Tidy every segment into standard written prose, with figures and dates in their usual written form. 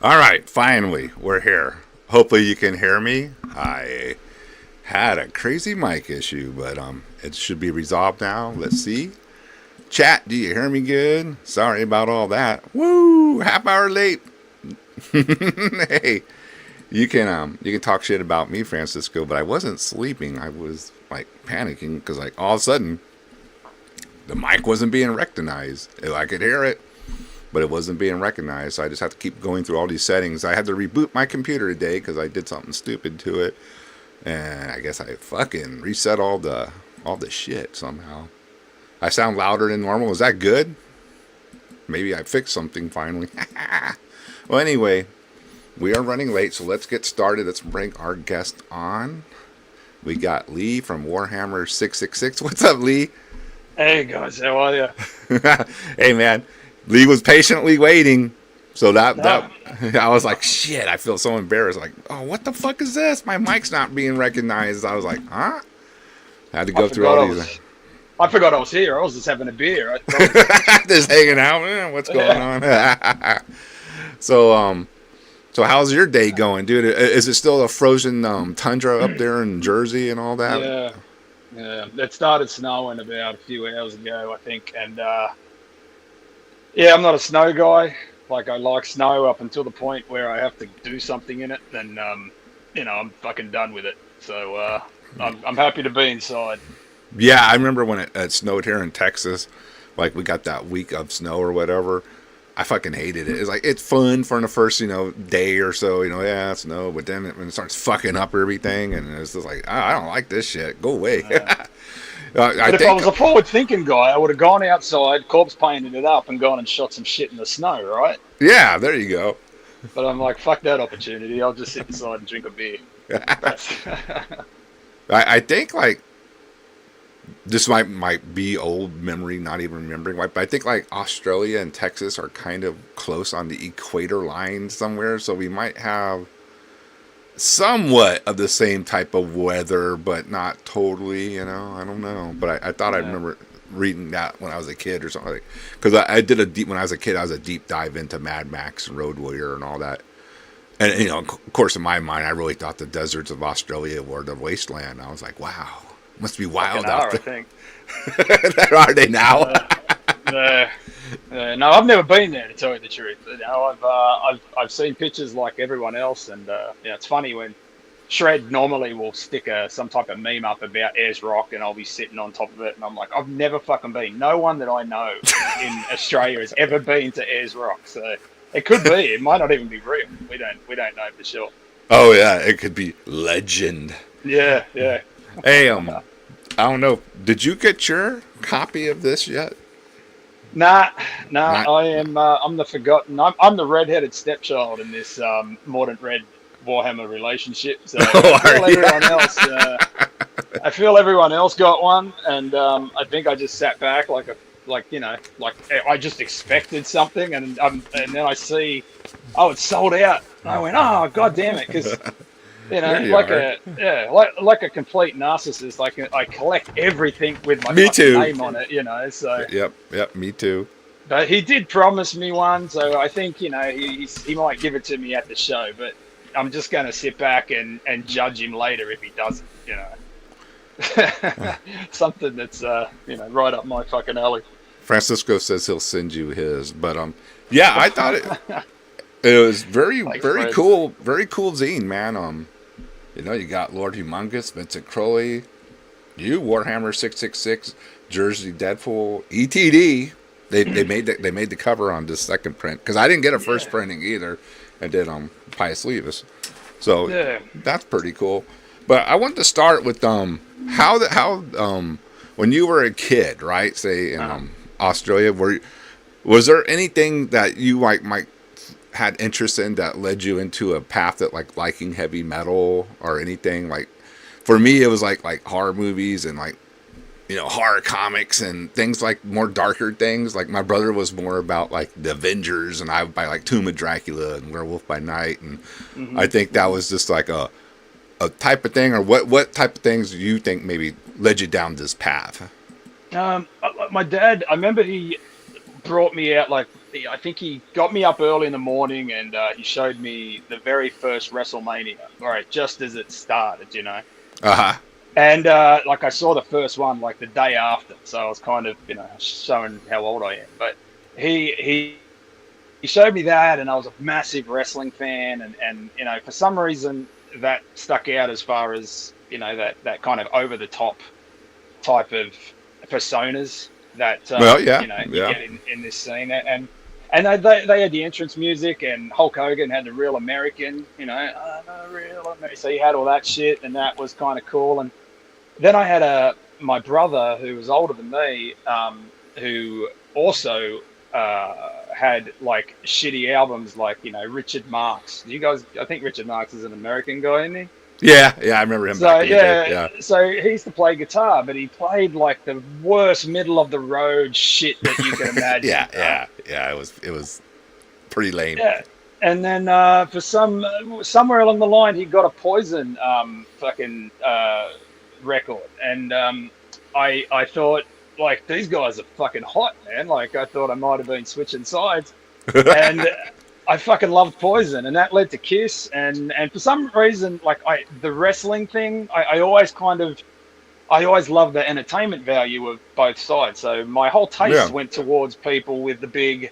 All right, finally, we're here. Hopefully you can hear me. I had a crazy mic issue, but it should be resolved now. Let's see. Chat, do you hear me good? Sorry about all that. Woo! Half hour late. Hey, you can talk shit about me, Francisco, but I wasn't sleeping. I was like panicking because like all of a sudden the mic wasn't being recognized. I could hear it, but it wasn't being recognized. So I just have to keep going through all these settings. I had to reboot my computer today because I did something stupid to it, and I guess I fucking reset all the shit somehow. I sound louder than normal. Is that good? Maybe I fixed something finally. Well, anyway, we are running late, so let's get started. Let's bring our guest on. We got Lee from Warhammer666. What's up, Lee? Hey guys, how are you? Hey, man. Lee was patiently waiting. So that No, I was like, shit, I feel so embarrassed. Like, oh, what the fuck is this? My mic's not being recognized. I was like, huh? I had to I go through forgot I all these. was. I forgot I was here. I was just having a beer. I thought, Just hanging out. What's going yeah, on? So, so how's your day going, dude? Is it still a frozen tundra up there in Jersey and all that? yeah, yeah. It started snowing about a few hours ago, I think, and yeah, I'm not a snow guy. Like I like snow up until the point where I have to do something in it, then I'm fucking done with it. So I'm happy to be inside. Yeah, I remember when it snowed here in Texas. Like we got that week of snow or whatever. I fucking hated it. It's like it's fun for the first day or so. Yeah, snow, but then when it starts fucking up everything, and it's just like I don't like this shit. Go away. Uh, I but if I think. was a forward-thinking guy, I would have gone outside, corpse painted it up, and gone and shot some shit in the snow, right? Yeah, there you go. But I'm like, fuck that opportunity. I'll just sit inside and drink a beer. That's I think like this might be old memory, not even remembering. But I think like Australia and Texas are kind of close on the equator line somewhere, so we might have somewhat of the same type of weather, but not totally. I don't know. But I thought I yeah. remember reading that when I was a kid or something like. Because I did a deep when I was a kid. I was a deep dive into Mad Max and Road Warrior and all that. And of course, in my mind, I really thought the deserts of Australia were the wasteland. I was like, wow, must be Fucking wild out are, I think. there. Are they now? Uh, uh, no, I've never been there to tell you the truth. I've seen pictures like everyone else, and yeah, it's funny when Shred normally will stick some type of meme up about Ayers Rock, and I'll be sitting on top of it, and I'm like, I've never fucking been. No one that I know in Australia has ever been to Ayers Rock, so it could be. It might not even be real. We don't know for sure. Oh yeah, it could be legend. Yeah, yeah. Hey, I don't know. Did you get your copy of this yet? Nah, nah. Not. I am. I'm the forgotten. I'm the red-headed stepchild in this Mordant Red Warhammer relationship. So Oh, are you? I feel everyone else got one, and I think I just sat back like I just expected something, and then I see, oh, it's sold out. And I went, oh, god damn it, because There you like are. like a complete narcissist. Like I collect everything with my Me fucking too. name on it. So. Yep, me too. But he did promise me one, so I think he might give it to me at the show. But I'm just going to sit back and judge him later if he doesn't. Something that's right up my fucking alley. Francisco says he'll send you his, but yeah, I thought it was very Thanks, very Fred. cool, very cool zine, man. You got Lord Humongous, Vincent Crowley, you Warhammer 666, Jersey Deadpool, ETD. They made the cover on this second print because I didn't get a first Yeah, printing either. I did Pius Levis, so yeah. that's pretty cool. But I want to start with how when you were a kid, right? Say in Uh, Australia, was there anything that you might had interest in that led you into a path that like liking heavy metal or anything? Like for me, it was like horror movies and like horror comics and things like more darker things. Like my brother was more about like the Avengers, and I would buy like Tomb of Dracula and Werewolf by Night, and I hmm think that was just like a type of thing. Or what type of things do you think maybe led you down this path? My dad, I remember he brought me out like I think he got me up early in the morning and he showed me the very first WrestleMania, right, just as it started, you know. Uh-huh. And like I saw the first one like the day after, so I was kind of, you know, showing how old I am. But he showed me that, and I was a massive wrestling fan, and you know, for some reason that stuck out as far as, you know, that kind of over the top type of personas that Well, yeah, you know, you yeah. get in this scene. And they had the entrance music, and Hulk Hogan had the Real American, you know, Real American. So he had all that shit, and that was kind of cool. And then I had my brother who was older than me, who also had like shitty albums, like, you know, Richard Marx. You guys, I think Richard Marx is an American guy, isn't he? Yeah, yeah, I remember him So back in the day. yeah, Yeah. so he used to play guitar, but he played like the worst middle of the road shit that you can imagine. Yeah, yeah, yeah. It was pretty lame. Yeah, and then for somewhere along the line, he got a Poison fucking record, and I thought, like, these guys are fucking hot, man. Like, I thought I might have been switching sides, and I fucking loved Poison, and that led to Kiss, and for some reason, like, the wrestling thing, I always loved the entertainment value of both sides. So my whole taste Yeah. went towards people with the big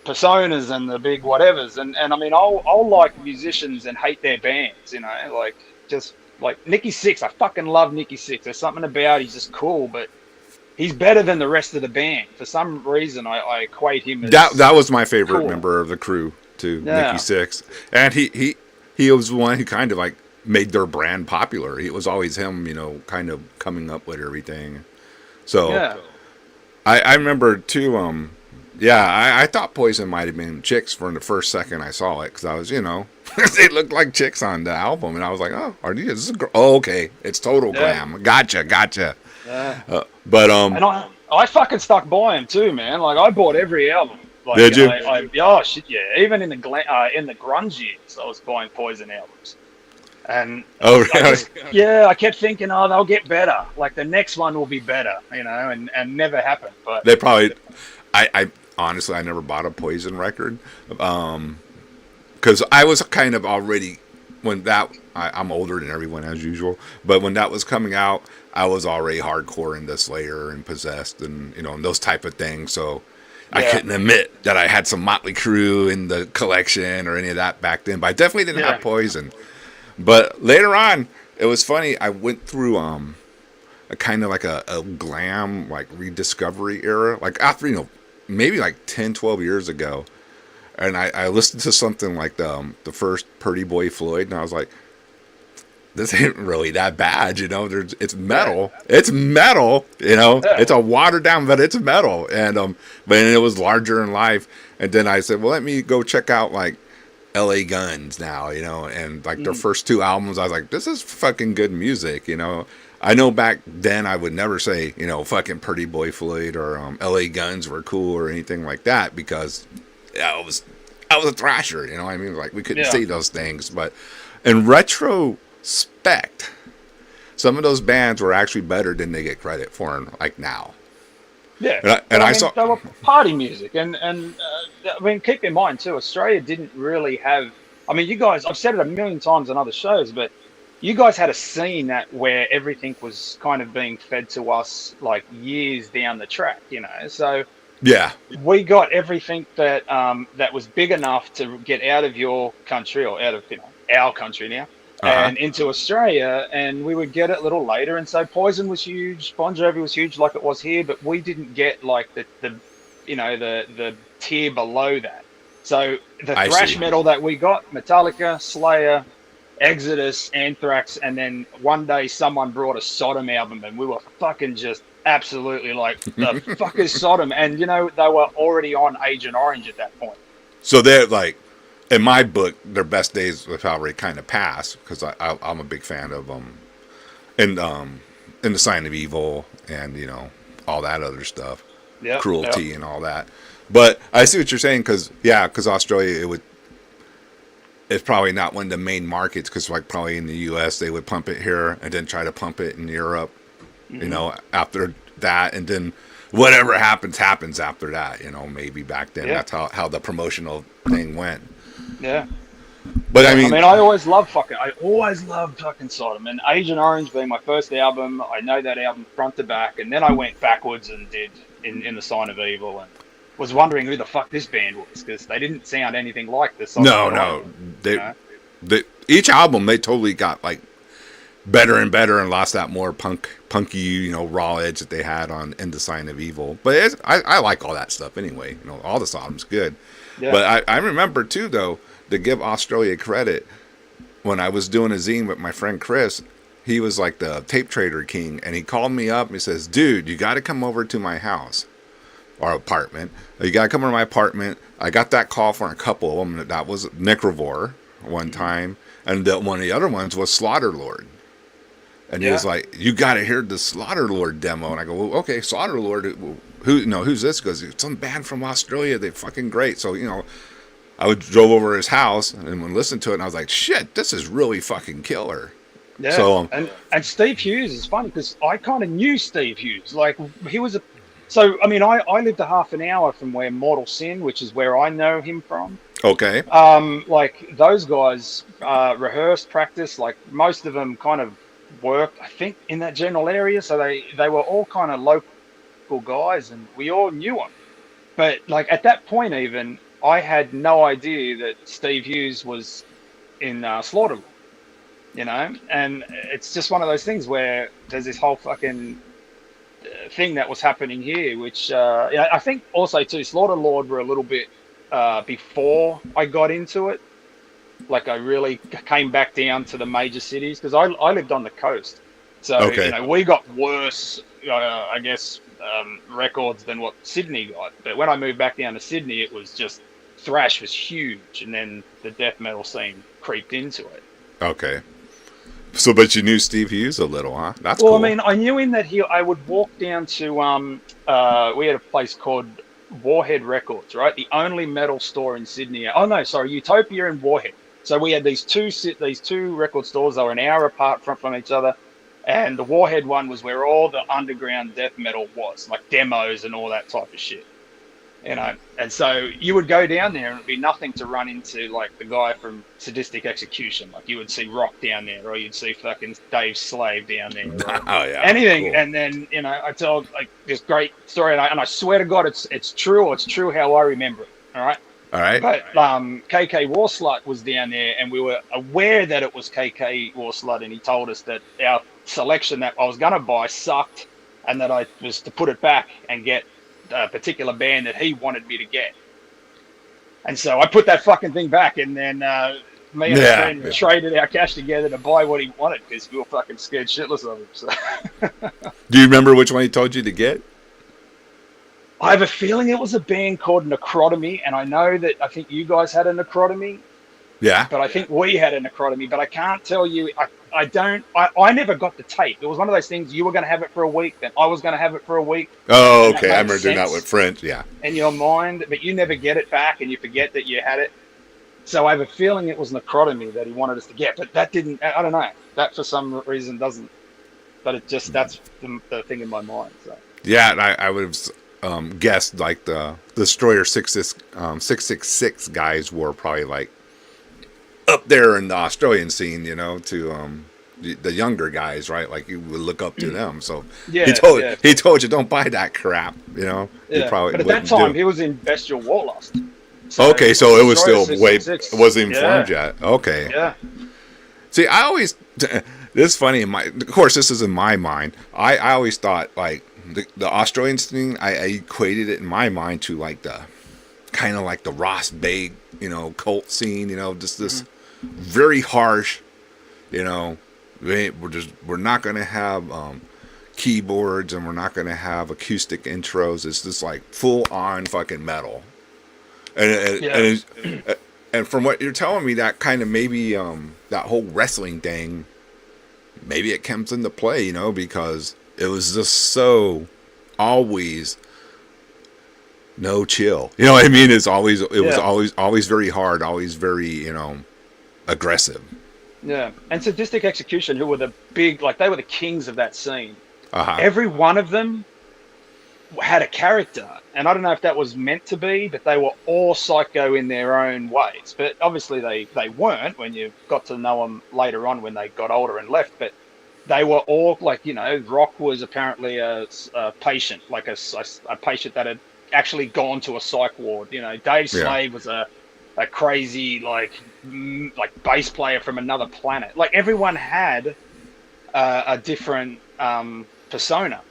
personas and the big whatevers, and I mean, I'll like musicians and hate their bands, you know, like, just like Nicky Six. I fucking love Nicky Six. There's something about he's just cool, but he's better than the rest of the band. For some reason, I equate him as That was my favorite cool. member of the crew too, Nikki Yeah, Six, and he was one who kind of like made their brand popular. It was always him, you know, kind of coming up with everything. So yeah, I remember too. Yeah, I thought Poison might have been chicks from the first second I saw it because I was, you know, they looked like chicks on the album, and I was like, oh, are these? This is oh, okay, it's total yeah, glam. Gotcha, gotcha. yeah. But And I fucking stuck by him too, man. Like, I bought every album. Like, did you? oh shit, yeah. Even in the grunge years, I was buying Poison albums. And Oh, I really? just, yeah, I kept thinking, oh, they'll get better. Like, the next one will be better, you know, and never happened. But They probably. I honestly I never bought a Poison record, because I was kind of already when that I'm older than everyone as usual, but when that was coming out, I was already hardcore into Slayer and Possessed and, you know, and those type of things. So I yeah, couldn't admit that I had some Motley Crue in the collection or any of that back then. But I definitely didn't yeah, have Poison. But later on, it was funny. I went through a kind of like a glam like rediscovery era, like after, you know, maybe like 10, 12 years ago, and I listened to something like the first Pretty Boy Floyd, and I was like, this ain't really that bad, you know. It's yeah, metal, you know. yeah. It's a watered down, but it's metal, and but it was larger in life. And then I said, well, let me go check out like L.A. Guns now, you know, and like their Mm, first two albums, I was like, this is fucking good music, you know. I know back then I would never say, you know, fucking Pretty Boy Floyd or L.A. Guns were cool or anything like that because I was a thrasher, you know what I mean? Like we couldn't yeah, say those things, but in retrospect, some of those bands were actually better than they get credit for, like now. yeah. And I, But and I I mean, saw, they were party music, and I mean, keep in mind too, Australia didn't really have. I mean, you guys, I've said it a million times on other shows, but you guys had a scene that where everything was kind of being fed to us like years down the track, you know. So yeah, we got everything that was big enough to get out of your country or out of, you know, our country now uh huh, and into Australia, and we would get it a little later. And so Poison was huge, Bon Jovi was huge, like it was here, but we didn't get like the you know, the tier below that. So the I thrash see. metal that we got, Metallica, Slayer, Exodus, Anthrax, and then one day someone brought a Sodom album, and we were fucking just absolutely like, the fuck is Sodom? And you know, they were already on Agent Orange at that point. So they're like, in my book, their best days have already kind of passed because I'm a big fan of and in the Sign of Evil and, you know, all that other stuff, Yep, yep. Cruelty and all that. But I see what you're saying because Australia it's probably not one of the main markets because like probably in the U.S. they would pump it here and then try to pump it in Europe, you Hmm. know, after that, and then whatever happens after that. You know, maybe back then Yeah. that's how the promotional thing went. Yeah. But I I mean, mean, I always loved fucking Sodom. And Agent Orange being my first album, I know that album front to back. And then I went backwards and did in the Sign of Evil, and was wondering who the fuck this band was, because they didn't sound anything like the Sodom. no, You know? each album they totally got like better and better and lost that more punky, you know, raw edge that they had on In the Sign of Evil. But I like all that stuff anyway. You know, all the Sodom's good. Yeah. But I remember too, though, to give Australia credit, when I was doing a zine with my friend Chris, he was like the tape trader king, and he called me up and he says, "Dude, you got to come over to my house or apartment. You got to come over to my apartment." I got that call from a couple of them. That was Necrovore one time, and one of the other ones was Slaughterlord. And he was like, "You got to hear the Slaughterlord demo." And I go, "Well, okay, Slaughterlord, who's this?" He goes, "It's some band from Australia. They're fucking great." So, you know, I drove over to his house and listened to it, and I was like, "Shit, this is really fucking killer." Yeah. So, and Steve Hughes is funny because I kind of knew Steve Hughes. Like, he was so, I mean, I lived a half an hour from where Mortal Sin, which is where I know him from. okay, Like, those guys rehearsed, practiced, like most of them kind of worked, I think, in that general area. So they were all kind of local guys, and we all knew them. But like at that point, even I had no idea that Steve Hughes was in Slaughterlord, you know. And it's just one of those things where there's this whole fucking thing that was happening here, which yeah, I think also too, Slaughterlord were a little bit before I got into it. Like, I really came back down to the major cities because I lived on the coast, so you know, we got worse, I guess, records than what Sydney got. But when I moved back down to Sydney, it was just thrash was huge, and then the death metal scene creeped into it. okay. So, but you knew Steve Hughes a little, huh? That's well, cool. I mean, I knew him that I would walk down to we had a place called Warhead Records, right? The only metal store in Sydney. Oh no, sorry, Utopia and Warhead. So we had these two record stores. They were an hour apart from each other, and the Warhead one was where all the underground death metal was, like demos and all that type of shit, you know. And so you would go down there, and it'd be nothing to run into like the guy from Sadistic Execution. Like, you would see Rock down there, or you'd see fucking Dave Slave down there. Oh yeah, anything. cool. And then, you know, I told like this great story, and I swear to God, it's true, or it's true how I remember it. All right. All right. But KK Warslut was down there, and we were aware that it was KK Warslut, and he told us that our selection that I was going to buy sucked, and that I was to put it back and get a particular band that he wanted me to get. And so I put that fucking thing back, and then me and a friend traded our cash together to buy what he wanted, because we were fucking scared shitless of him. So. Do you remember which one he told you to get? I have a feeling it was a band called Necrotomy, and I know that I think you guys had a Necrotomy. Yeah. But I think we had a Necrotomy, but I can't tell you. I never got the tape. It was one of those things, you were going to have it for a week, then I was going to have it for a week. Oh, okay. I remember doing that with French. Yeah. In your mind, but you never get it back, and you forget that you had it. So I have a feeling it was Necrotomy that he wanted us to get, but that didn't. I don't know. That for some reason doesn't. But it just, that's the thing in my mind. So. Yeah, and I would have guessed like the Destroyer 666 guys were probably like up there in the Australian scene, you know, to the younger guys, right? Like, you would look up to them. So yeah, he told you, don't buy that crap, you know. Yeah. Probably but at that time, he was in Bestial Warlust. So okay, so it was still it wasn't even formed yet. Okay. Yeah. See, I always this is funny of course this is in my mind. I always thought like the Australian thing, I equated it in my mind to like the kind of like the Ross Bay, you know, cult scene, you know, just this very harsh, you know, we're not going to have keyboards, and we're not going to have acoustic intros. It's just like full on fucking metal. And from what you're telling me, that kind of maybe that whole wrestling thing, maybe it comes into play, you know, because it was just so always no chill. You know what I mean? It was always very hard, always very, you know, aggressive. Yeah. And Sadistic Execution, who were the big, like, they were the kings of that scene. Uh-huh. Every one of them had a character, and I don't know if that was meant to be, but they were all psycho in their own ways. But obviously they weren't when you got to know them later on when they got older and left. But they were all like, Rock was apparently a patient, like a patient that had actually gone to a psych ward. Dave Slade was a crazy like bass player from another planet. Like everyone had a different persona.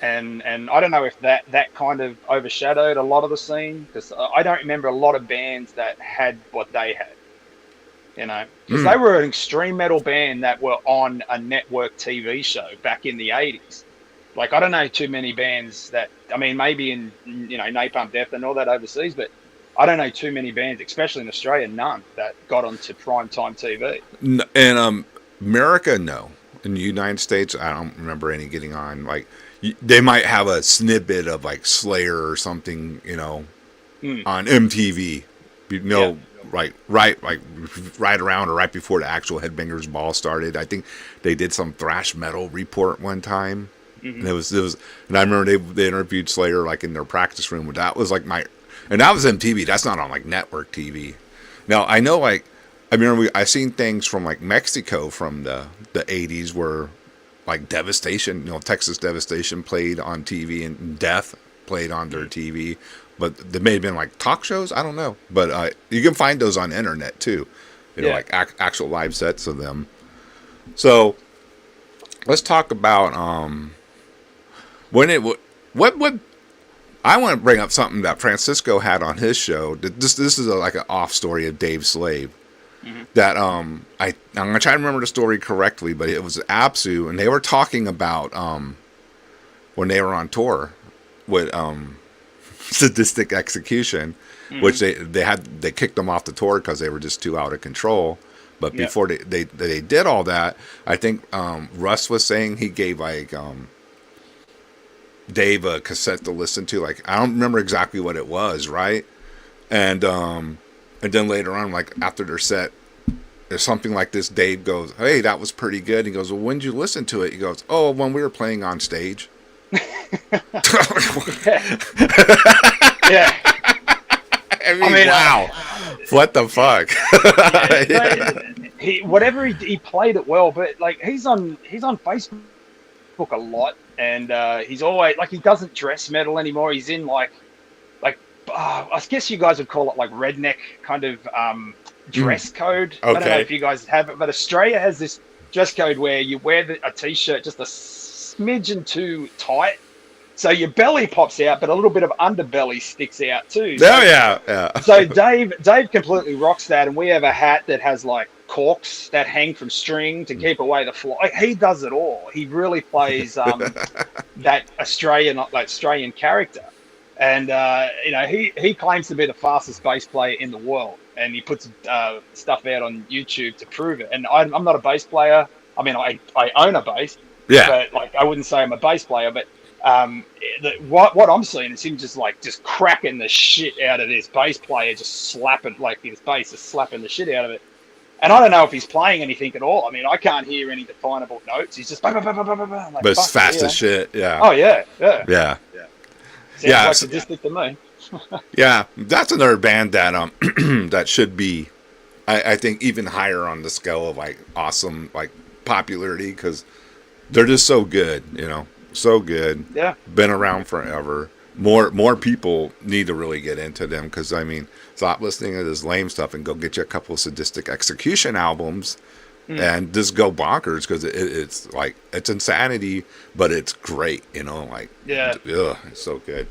And I don't know if that kind of overshadowed a lot of the scene, because I don't remember a lot of bands that had what they had, because they were an extreme metal band that were on a network TV show back in the 80s. Like, I don't know too many bands that, I mean, maybe in, Napalm Death and all that overseas, but I don't know too many bands, especially in Australia, none, that got onto primetime TV. And America, no. In the United States, I don't remember any getting on, like, they might have a snippet of like Slayer or something, on MTV, right around or right before the actual Headbangers Ball started. I think they did some thrash metal report one time, and it was, and I remember they interviewed Slayer like in their practice room. That was like and that was MTV. That's not on like network TV. Now I know, like, I remember I seen things from like Mexico from the 80s where, like, Devastation, Texas Devastation played on TV, and Death played on their TV, but they may have been like talk shows. I don't know, but you can find those on internet too, like actual live sets of them. So let's talk about what I want to bring up something that Francisco had on his show. This is like an off story of Dave Slave. That I'm gonna try to remember the story correctly, but it was Apsu, and they were talking about when they were on tour with Sadistic Execution, which they kicked them off the tour because they were just too out of control. But before they did all that, I think Russ was saying he gave like Dave a cassette to listen to. Like, I don't remember exactly what it was, right? And then later on, like after their set, there's something like this. Dave goes, "Hey, that was pretty good." He goes, "Well, when did you listen to it?" He goes, "Oh, when we were playing on stage." Yeah. I mean, wow. What the fuck? He played it well, but like he's on Facebook a lot, and he's always like, he doesn't dress metal anymore. He's in like I guess you guys would call it like redneck kind of dress code. Okay. I don't know if you guys have it, but Australia has this dress code where you wear a t-shirt just a smidgen too tight, so your belly pops out, but a little bit of underbelly sticks out too. So, yeah. So Dave completely rocks that, and we have a hat that has like corks that hang from string to keep away the fly. Like, he does it all. He really plays that Australian character. And, he claims to be the fastest bass player in the world. And he puts stuff out on YouTube to prove it. And I'm not a bass player. I mean, I own a bass. Yeah. But, like, I wouldn't say I'm a bass player. But what I'm seeing is him just cracking the shit out of this bass player, just slapping, like, his bass is slapping the shit out of it. And I don't know if he's playing anything at all. I mean, I can't hear any definable notes. He's just... Like, but it's fast as shit, yeah. Oh, yeah. Sounds like Sadistic to me. Yeah, that's another band that that should be, I think, even higher on the scale of like awesome, like popularity, because they're just so good, so good. Yeah, been around forever. More people need to really get into them, because I mean, stop listening to this lame stuff and go get you a couple of Sadistic Execution albums. And just go bonkers, because it's like, it's insanity, but it's great, it's so good.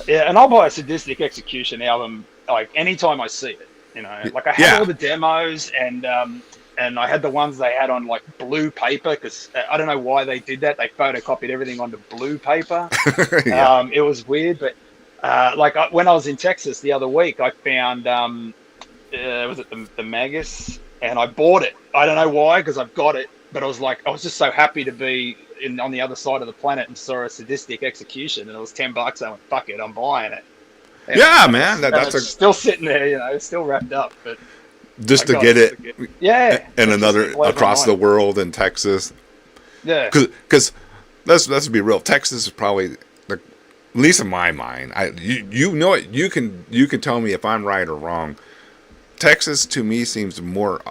Yeah, and I'll buy a Sadistic Execution album like anytime I see it. Like I had all the demos, and I had the ones they had on like blue paper, because I don't know why they did that. They photocopied everything onto blue paper. It was weird, but when I was in Texas the other week, I found was it the Magus? And I bought it. I don't know why, because I've got it. But I was just so happy to be on the other side of the planet and saw a Sadistic Execution, and it was $10. I went, fuck it, I'm buying it. And man, that's still sitting there, still wrapped up. But just to get it, and another across the world in Texas. Yeah, because let's be real, Texas is probably at least in my mind, you know it. You can tell me if I'm right or wrong. Texas to me seems more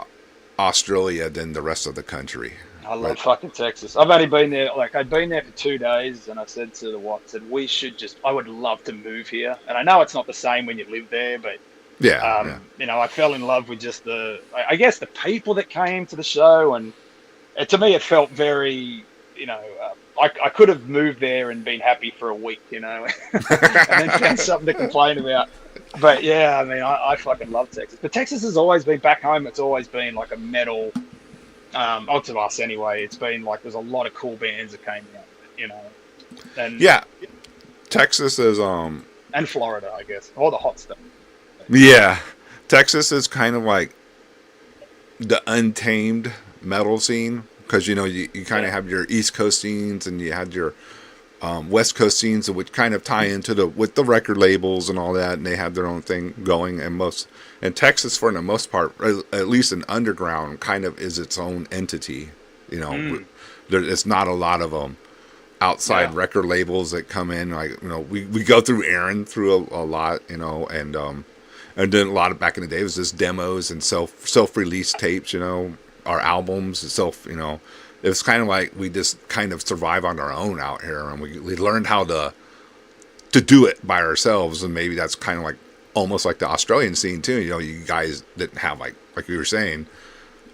Australia than the rest of the country. I love But fucking Texas. I've only been there, like, I'd been there for 2 days, and I said to the wife, I said, we should just, I would love to move here. And I know it's not the same when you live there, but, yeah, yeah, I fell in love with just I guess the people that came to the show. And to me, it felt very, I could have moved there and been happy for a week, and then found something to complain about. But yeah, I mean, I fucking love Texas. But Texas has always been, back home, it's always been like a metal. To us anyway, it's been like there's a lot of cool bands that came out, and yeah. Texas is and Florida, I guess, all the hot stuff. yeah. Texas is kind of like the untamed metal scene because you kind of have your East Coast scenes and you had your West Coast scenes which kind of tie into with the record labels and all that, and they have their own thing going. And Texas, for the most part, at least in underground, kind of is its own entity. There's not a lot of outside record labels that come in. Like we go through Aaron through a lot, and then a lot of back in the day it was just demos and self release tapes, our albums, it was kind of like we just kind of survive on our own out here, and we learned how to do it by ourselves. And maybe that's kind of like almost like the Australian scene too. You guys didn't have like you were saying,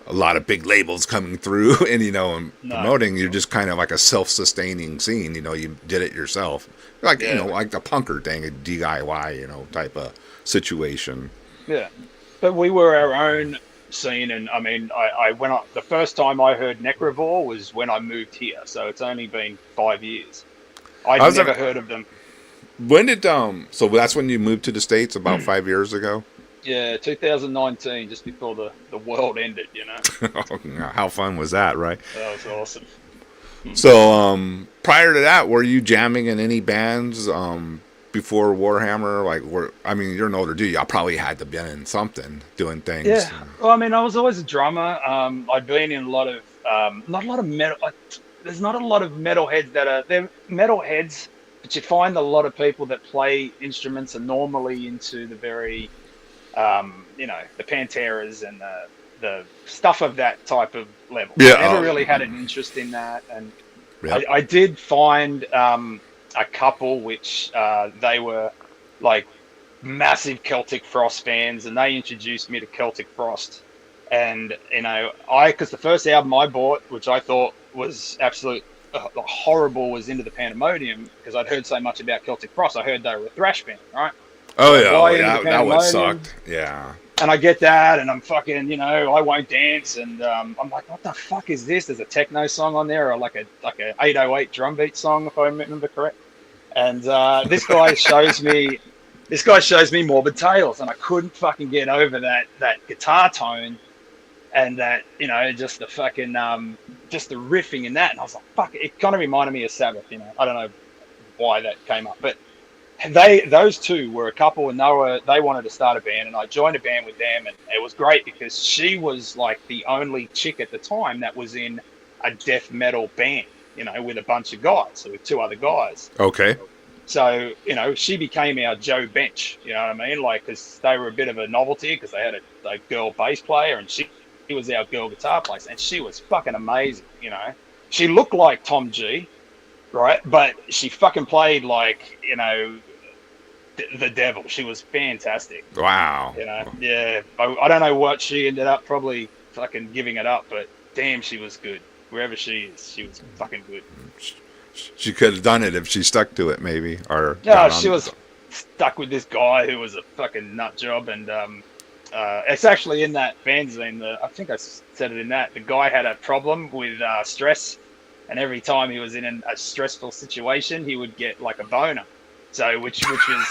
a lot of big labels coming through and promoting. You're just kind of like a self-sustaining scene. You did it yourself, like like the punker thing, a DIY type of situation. Yeah, but we were our own scene, and I mean, I went up. The first time I heard Necrovore was when I moved here, so it's only been 5 years. I'd never heard of them. When did so that's when you moved to the States about 5 years ago? Yeah, 2019, just before the world ended, How fun was that, right? That was awesome. So prior to that, were you jamming in any bands before Warhammer? You're an older dude. Y'all probably had to been in something, doing things. Yeah. Well, I mean, I was always a drummer. I'd been in a lot of not a lot of metal. There's not a lot of metalheads they're metalheads. But you find a lot of people that play instruments are normally into the very, the Panteras and the stuff of that type of level. Yeah, I never really had an interest in that. And yeah. I did find a couple which they were like massive Celtic Frost fans, and they introduced me to Celtic Frost. And, because the first album I bought, which I thought was absolute horrible, was Into the Pandemonium, because I'd heard so much about Celtic Frost. I heard they were a thrash band, right? Oh yeah, that one sucked. Yeah. And I get that, and I'm fucking, I won't dance, and I'm like, what the fuck is this? There's a techno song on there, or like a 808 drum beat song, if I remember correct. And this guy shows me Morbid Tales, and I couldn't fucking get over that guitar tone. And that, just the fucking, just the riffing in that. And I was like, fuck, it kind of reminded me of Sabbath, I don't know why that came up. But those two were a couple, and they wanted to start a band, and I joined a band with them. And it was great because she was like the only chick at the time that was in a death metal band, with a bunch of guys, so with two other guys. Okay. So, she became our Joe Bench, you know what I mean? Like, because they were a bit of a novelty, because they had a girl bass player, and she was our girl guitar player, and she was fucking amazing, She looked like Tom G, right? But she fucking played like, the devil. She was fantastic. Wow. Yeah. I don't know what she ended up probably fucking giving it up, but damn, she was good. Wherever she is, she was fucking good. She could have done it if she stuck to it, maybe. Or no, she was stuck with this guy who was a fucking nut job, and it's actually in that fanzine. I think I said it in that. The guy had a problem with stress, and every time he was in a stressful situation, he would get like a boner. So, which was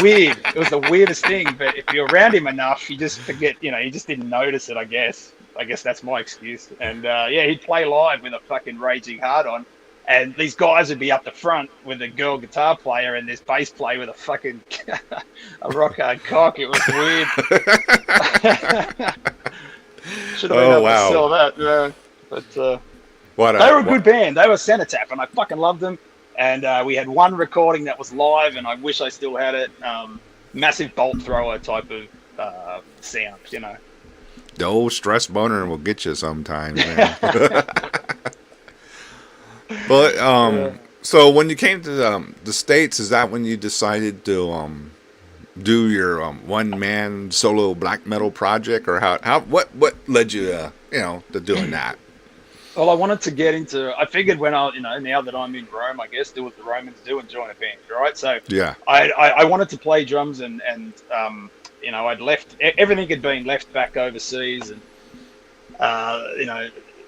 weird. It was the weirdest thing. But if you're around him enough, you just forget. You just didn't notice it. I guess that's my excuse. And he'd play live with a fucking raging hard on. And these guys would be up the front with a girl guitar player and this bass player with a fucking a rock hard cock. It was weird. Should have been able to sell that. Yeah. But they were a good band. They were Cenotaph, and I fucking loved them. And we had one recording that was live, and I wish I still had it. Massive bolt thrower type of sound, you know. The old stress boner will get you sometimes, man. But so when you came to the States, is that when you decided to do your one man solo black metal project, or what led you to doing that? Well, I wanted to get into. I figured when now that I'm in Rome, I guess do what the Romans do and join a band, right? So Yeah. I wanted to play drums, and I'd left everything had been left back overseas, and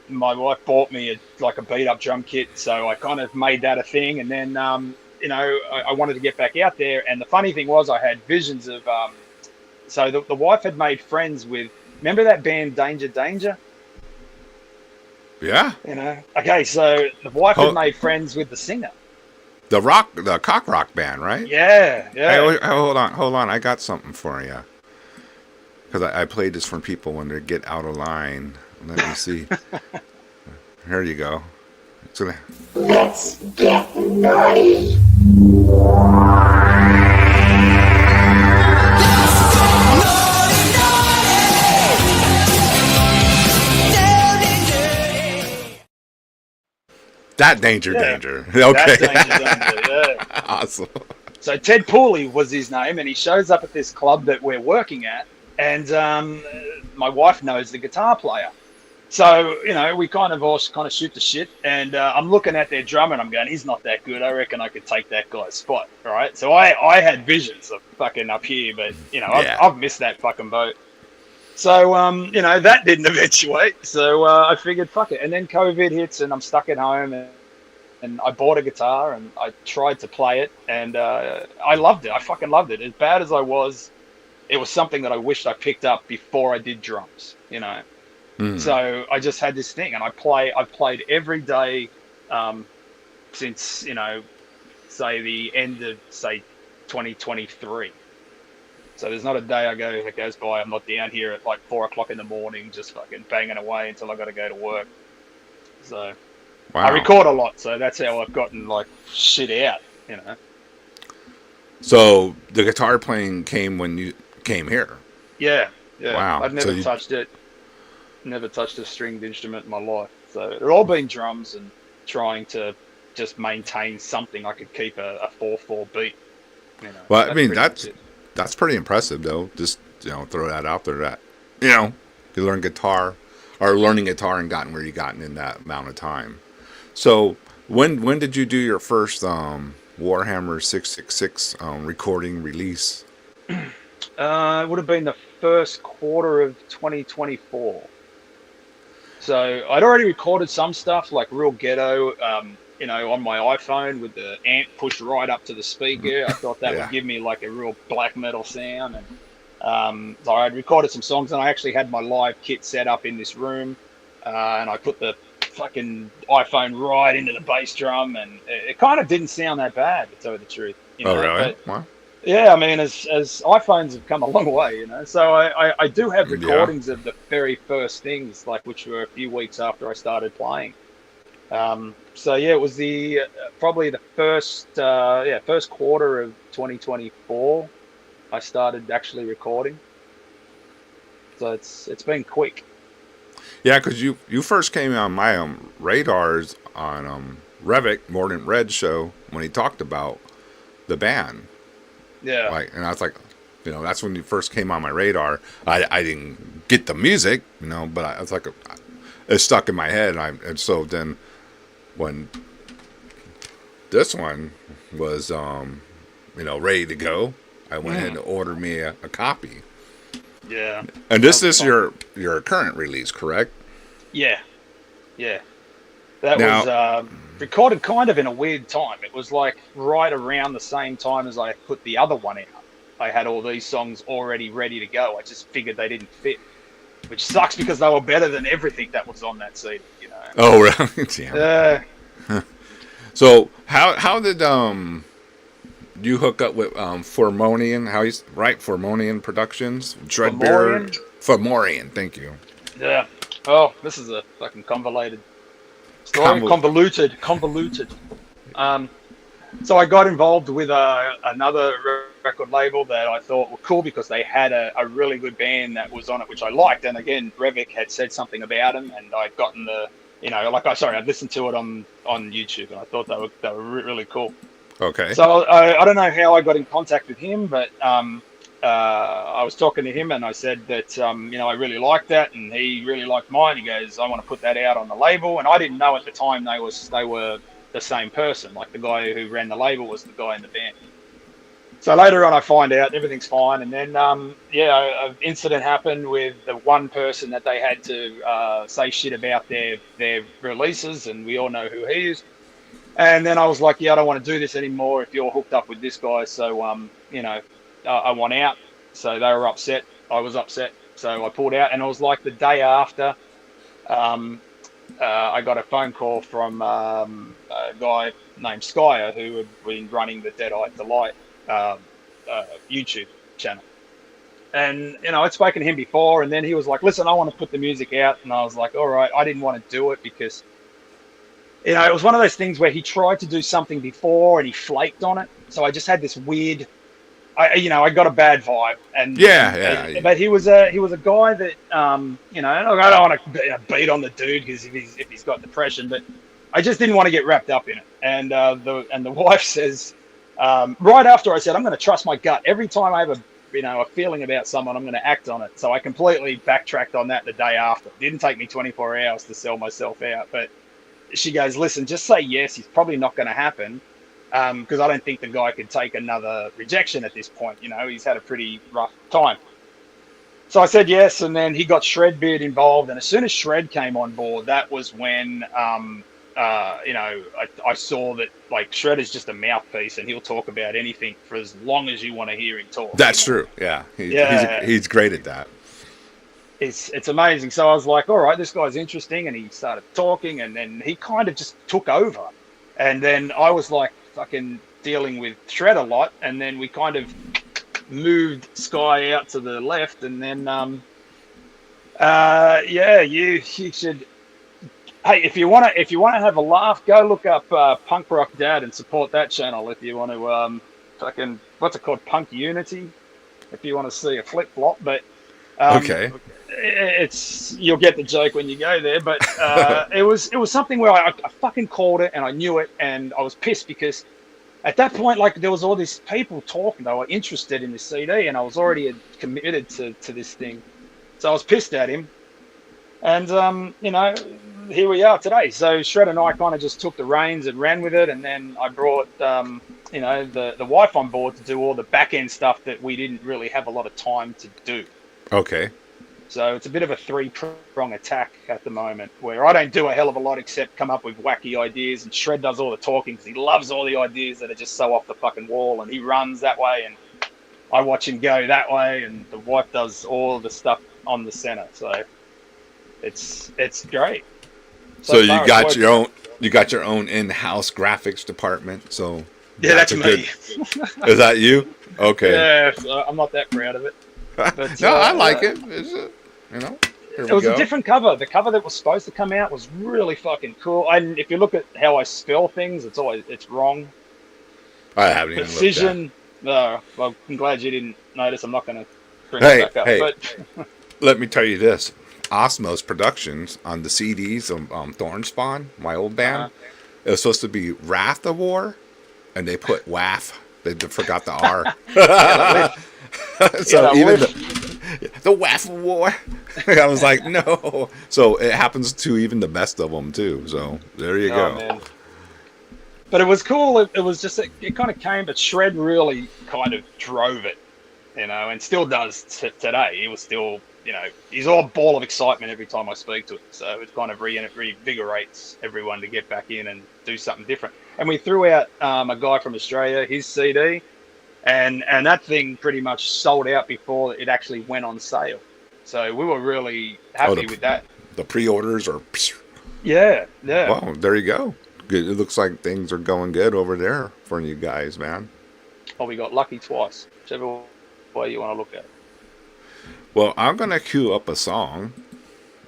my wife bought me a beat up drum kit, so I kind of made that a thing, and then I wanted to get back out there. And the funny thing was, I had visions of so the wife had made friends with. Remember that band Danger Danger? Yeah. Okay, so the wife had made friends with the singer. The cock rock band, right? Yeah. Hey, hold on. I got something for you. Because I played this for people when they get out of line. Let me see. Here you go. Let's get naughty. That danger. Okay. That danger, yeah. Awesome. So Ted Pooley was his name, and he shows up at this club that we're working at, and my wife knows the guitar player. So, we kind of shoot the shit, and I'm looking at their drum, and I'm going, he's not that good. I reckon I could take that guy's spot, right? So I had visions of fucking up here, but, I've missed that fucking boat. So, that didn't eventuate. So I figured, fuck it. And then COVID hits, and I'm stuck at home, and I bought a guitar, and I tried to play it, and I loved it. I fucking loved it. As bad as I was, it was something that I wished I picked up before I did drums, So I just had this thing, and I've played every day since, say the end of, 2023. So there's not a day that goes by I'm not down here at 4 o'clock in the morning just fucking banging away until I got to go to work. So wow. I record a lot, so that's how I've gotten shit out, So the guitar playing came when you came here? Yeah. Wow. I've never touched it. Never touched a stringed instrument in my life. So it's all been drums and trying to just maintain something I could keep a 4/4 beat. Well, I mean that's pretty impressive though. Just throw that out there that you learning guitar and gotten where you gotten in that amount of time. So when did you do your first Warhammer666 recording release? It would have been the first quarter of 2024. So I'd already recorded some stuff real ghetto, on my iPhone with the amp pushed right up to the speaker. I thought that would give me a real black metal sound. And so I'd recorded some songs, and I actually had my live kit set up in this room, and I put the fucking iPhone right into the bass drum, and it kind of didn't sound that bad, to tell you the truth. Oh, really? But, wow. Yeah, I mean, as iPhones have come a long way, So I do have recordings of the very first things, which were a few weeks after I started playing. So yeah, it was the probably the first quarter of 2024 I started actually recording. So it's been quick. Yeah, because you first came on my radars on Revit, Morton Red show when he talked about the band. Yeah. And I was like, that's when you first came on my radar. I didn't get the music, but I was it stuck in my head. And so then when this one was, ready to go, I went ahead and ordered me a copy. Yeah. And this is your current release, correct? Yeah. That was recorded kind of in a weird time. It was right around the same time as I put the other one out. I had all these songs already ready to go. I just figured they didn't fit, which sucks because they were better than everything that was on that CD. Oh, really? Damn. So how did you hook up with Formonian? Formonian Productions, Dreadbeard. Formorian. Thank you. Yeah. Oh, this is a fucking convoluted story. Convoluted. So I got involved with another record label that I thought were cool because they had a really good band that was on it, which I liked. And again, Revik had said something about him, and I'd gotten I'd listened to it on YouTube, and I thought they were really cool. Okay. So I don't know how I got in contact with him, but I was talking to him and I said that I really liked that, and he really liked mine. He goes, I want to put that out on the label, and I didn't know at the time they were the same person. Like the guy who ran the label was the guy in the band. So later on, I find out everything's fine, and then an incident happened with the one person that they had to say shit about their releases, and we all know who he is. And then I was like, yeah, I don't want to do this anymore if you're hooked up with this guy. So, I want out. So they were upset. I was upset. So I pulled out. And it was like the day after, I got a phone call from a guy named Skyer who had been running the Dead Eye Delight YouTube channel. And, I'd spoken to him before. And then he was like, listen, I want to put the music out. And I was like, all right. I didn't want to do it because it was one of those things where he tried to do something before and he flaked on it. So I just had this weird, I got a bad vibe. And but he was a guy that, I don't want to beat on the dude because if he's got depression, but I just didn't want to get wrapped up in it. And the wife says, right after I said, I'm going to trust my gut. Every time I have a feeling about someone, I'm going to act on it. So I completely backtracked on that the day after. It didn't take me 24 hours to sell myself out, but she goes, listen, just say yes. It's probably not going to happen because I don't think the guy could take another rejection at this point. He's had a pretty rough time. So I said yes, and then he got Shredbeard involved. And as soon as Shred came on board, that was when, I saw that, like, Shred is just a mouthpiece, and he'll talk about anything for as long as you want to hear him talk. That's true, yeah. He's great at that. It's amazing. So I was like, all right, this guy's interesting. And he started talking, and then he kind of just took over. And then I was like fucking dealing with Shred a lot. And then we kind of moved Sky out to the left. And then, you should, hey, if you want to have a laugh, go look up Punk Rock Dad and support that channel. If you want to, what's it called? Punk Unity. If you want to see a flip flop, but, okay. You'll get the joke when you go there, but it was something where I fucking called it and I knew it, and I was pissed because at that point, like, there was all these people talking, they were interested in the CD, and I was already committed to this thing, so I was pissed at him, and here we are today. So Shred and I kind of just took the reins and ran with it, and then I brought the wife on board to do all the back end stuff that we didn't really have a lot of time to do. Okay. So it's a bit of a three-prong attack at the moment, where I don't do a hell of a lot except come up with wacky ideas, and Shred does all the talking because he loves all the ideas that are just so off the fucking wall, and he runs that way, and I watch him go that way, and the wife does all the stuff on the center. So it's great. So you got your own in-house graphics department. So yeah, that's me. Is that you? Okay. Yeah, I'm not that proud of it. But, no, I like it. It was a different cover. The cover that was supposed to come out was really fucking cool. And if you look at how I spell things, it's wrong. I haven't even Precision. No, well, I'm glad you didn't notice. I'm not going to bring it back up. But let me tell you this: Osmos Productions on the CDs of Thornspawn, my old band, it was supposed to be Wrath of War, and they put WAF. They forgot the R. So even the WAF of War, I was like, no. So it happens to even the best of them too. So there you go. Man. But it was cool. It was just it kind of came, but Shred really kind of drove it, and still does today. He was still, he's all a ball of excitement every time I speak to him. So it kind of reinvigorates everyone to get back in and do something different. And we threw out a guy from Australia, his CD. And that thing pretty much sold out before it actually went on sale. So we were really happy with that. The pre-orders are... Yeah. Well, there you go. Good. It looks like things are going good over there for you guys, man. Oh, we got lucky twice. Whichever way you want to look at it. Well, I'm going to cue up a song,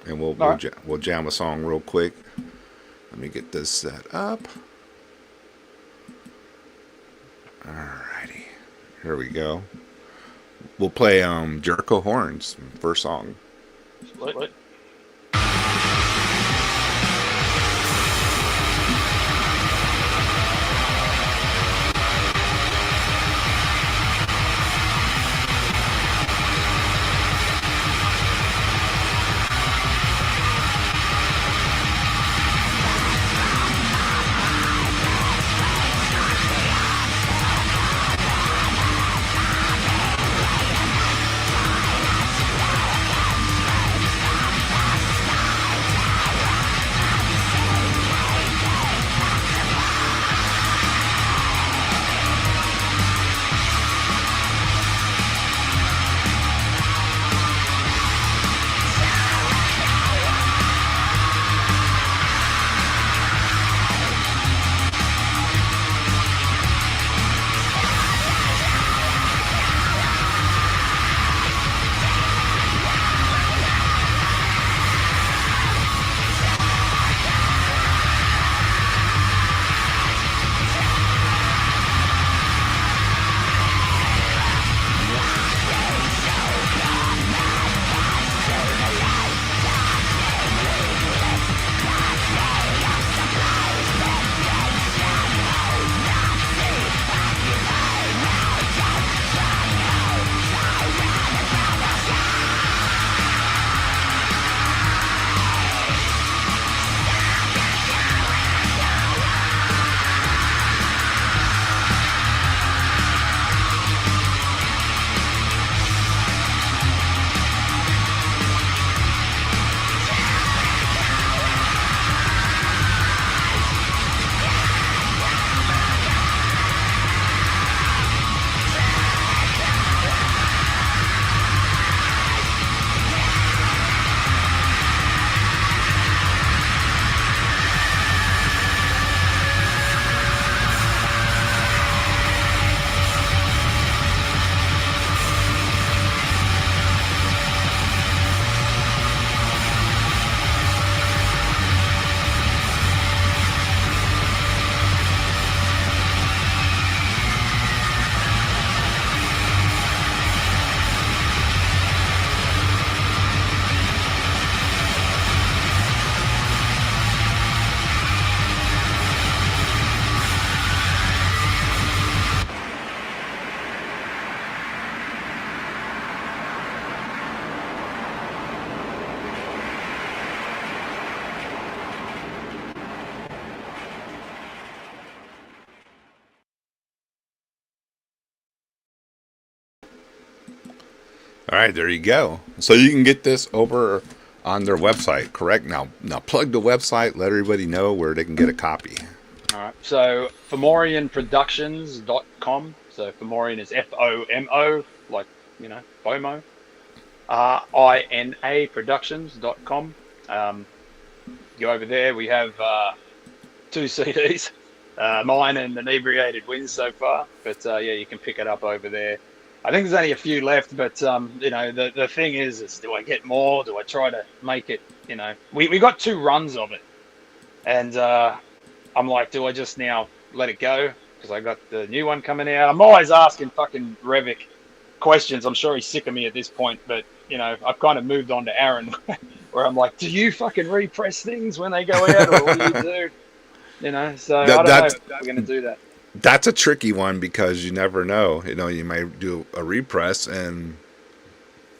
and we'll jam a song real quick. Let me get this set up. Alrighty. Here we go. We'll play Jericho Horns, first song. What? All right, there you go. So you can get this over on their website, correct? Now plug the website. Let everybody know where they can get a copy. All right. So FomorianProductions.com. So Fomorian is FOMO, like, FOMO. INA Productions.com. Go over there. We have 2 CDs. Mine and Inebriated Wins so far. But yeah, you can pick it up over there. I think there's only a few left, but the thing is do I get more? Do I try to make it? We got 2 runs of it, and I'm like, do I just now let it go because I got the new one coming out? I'm always asking fucking Revik questions. I'm sure he's sick of me at this point, but I've kind of moved on to Aaron, where I'm like, do you fucking repress things when they go out, or what do you do? So I don't know if we're gonna do that. That's a tricky one because you never know. You might do a repress and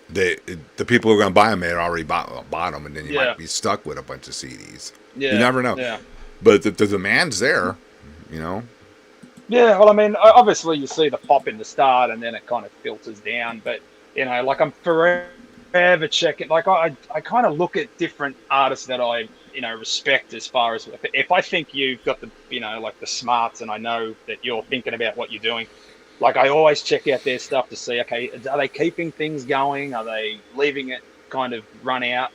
the people who are going to buy them may have already bought them, and then you might be stuck with a bunch of CDs. Yeah, you never know. Yeah. But the demand's there, Yeah, well, I mean, obviously you see the pop in the start and then it kind of filters down. But, like I'm forever checking. Like I kind of look at different artists that I respect, as far as if I think you've got the like the smarts, and I know that you're thinking about what you're doing, like I always check out their stuff to see, okay, are they keeping things going, are they leaving it kind of run out?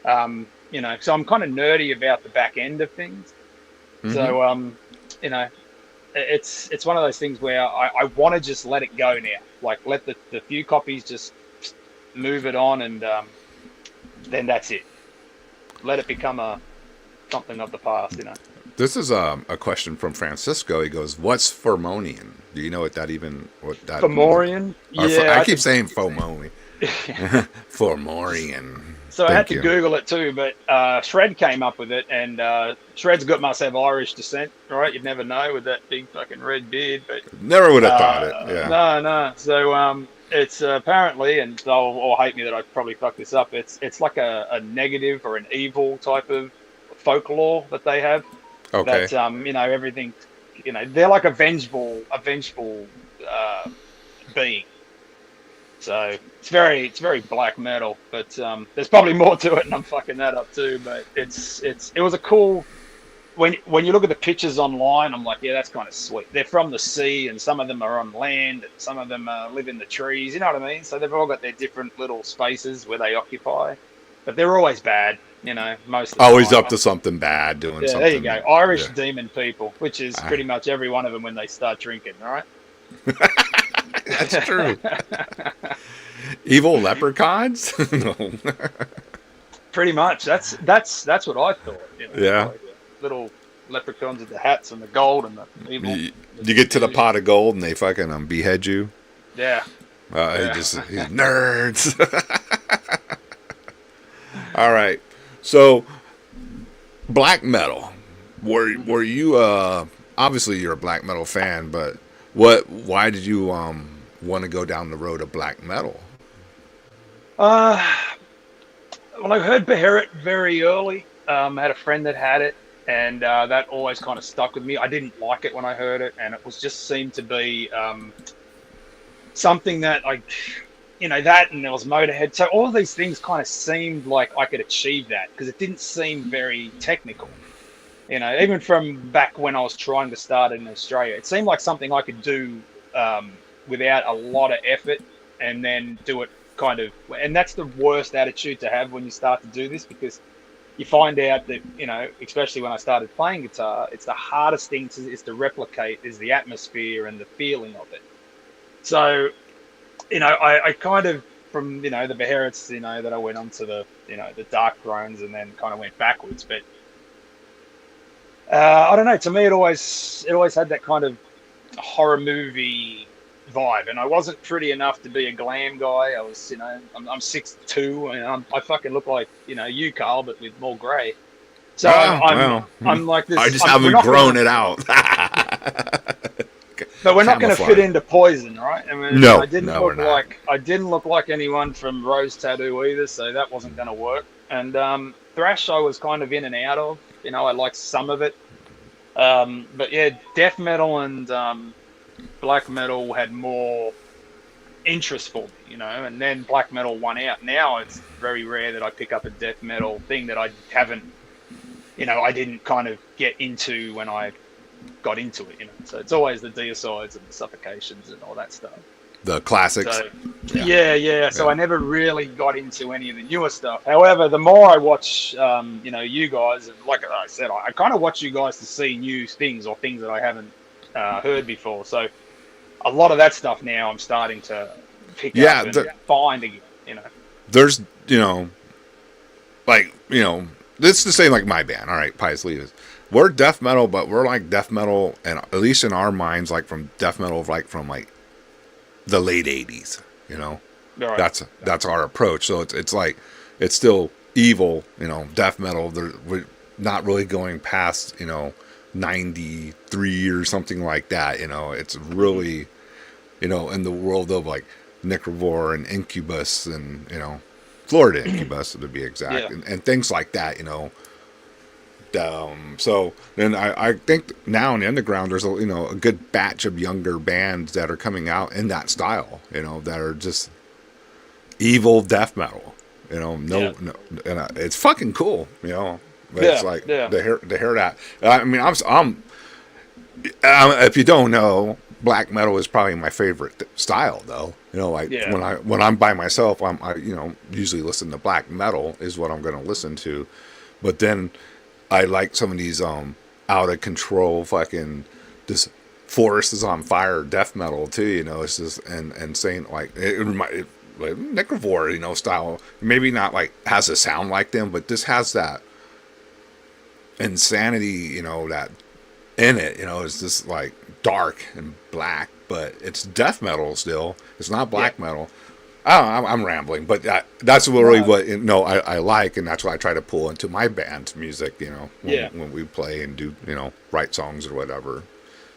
So I'm kind of nerdy about the back end of things. So it's one of those things where I want to just let it go now, like let the few copies just move it on, and then that's it. Let it become something of the past, This is a question from Francisco. He goes, "What's Formonian? Do you know what that even? What that? Fomorian? Yeah. I keep saying Fomoni. Formorian. So I had Thank to you. Google it too, but Shred came up with it, and Shred's must have Irish descent, right? You'd never know with that big fucking red beard, but Never would have thought it. Yeah. no. So it's apparently, and they'll all hate me that I probably fucked this up. It's like a negative or an evil type of folklore that they have. Okay. That everything, they're like a vengeful being. So it's very black metal, but there's probably more to it, and I'm fucking that up too. But it was a cool. When you look at the pictures online, I'm like, yeah, that's kind of sweet. They're from the sea, and some of them are on land, and some of them live in the trees. You know what I mean? So they've all got their different little spaces where they occupy, but they're always bad. Most of the Always time. up to something bad, doing Yeah, something. there you go. Irish yeah. demon people, which is pretty much every one of them when they start drinking, right? That's true. Evil leprechauns? No. Pretty much. That's what I thought. Yeah. Like little leprechauns with the hats and the gold and the evil. You get to the pot of gold and they fucking behead you. Yeah. He's nerds. All right. So, black metal. Were you obviously you're a black metal fan, but why did you want to go down the road of black metal? Well, I heard Beherit very early. I had a friend that had it, and that always kind of stuck with me. I didn't like it when I heard it, and it seemed to be something that that, and there was Motorhead. So all of these things kind of seemed like I could achieve that because it didn't seem very technical. Even from back when I was trying to start in Australia, it seemed like something I could do without a lot of effort, and then do it kind of. And that's the worst attitude to have when you start to do this, because you find out that especially when I started playing guitar, it's the hardest thing to replicate is the atmosphere and the feeling of it. So I kind of, from the Beherits, that I went on to the the Dark Thrones, and then kind of went backwards. But I don't know. To me, it always had that kind of horror movie vibe, and I wasn't pretty enough to be a glam guy. I was, I'm 6'2", and I fucking look like you, Carl, but with more grey. So I'm like this. I just haven't grown it out. But we're not going to fit into Poison, right? I mean, No, I didn't look like anyone from Rose Tattoo either, so that wasn't going to work. And thrash, I was kind of in and out of. I liked some of it, but yeah, death metal and black metal had more interest for me, And then black metal won out. Now it's very rare that I pick up a death metal thing that I haven't, I didn't kind of get into when I got into it, So it's always the Deicides and the Suffocations and all that stuff. The classics. So, yeah. So I never really got into any of the newer stuff. However, the more I watch, you guys, and like I said, I kind of watch you guys to see new things or things that I haven't heard before. So a lot of that stuff now I'm starting to pick up and find again, There's, this is the same like my band. All right, Pious Leaders. We're death metal, but we're like death metal, and at least in our minds, like from death metal, like from like the late '80s. Right. That's our approach. So it's like it's still evil, death metal. We're not really going past 93 or something like that. It's really in the world of like Necrovore and Incubus and Florida Incubus to be exact, and things like that. So then I think now in the underground there's a good batch of younger bands that are coming out in that style, that are just evil death metal, and it's fucking cool, but it's like to hear that. I mean, I'm if you don't know, black metal is probably my favorite style though. When I'm by myself, I usually listen to black metal is what I'm going to listen to, but then I like some of these out of control fucking this forest is on fire death metal too, it's just and saying like like Necrovore, style, maybe not like has a sound like them, but this has that insanity, that in it, it's just like dark and black, but it's death metal still. It's not black metal. I don't know, I'm rambling, but that's really what I like, and that's what I try to pull into my band's music. When we play and do write songs or whatever.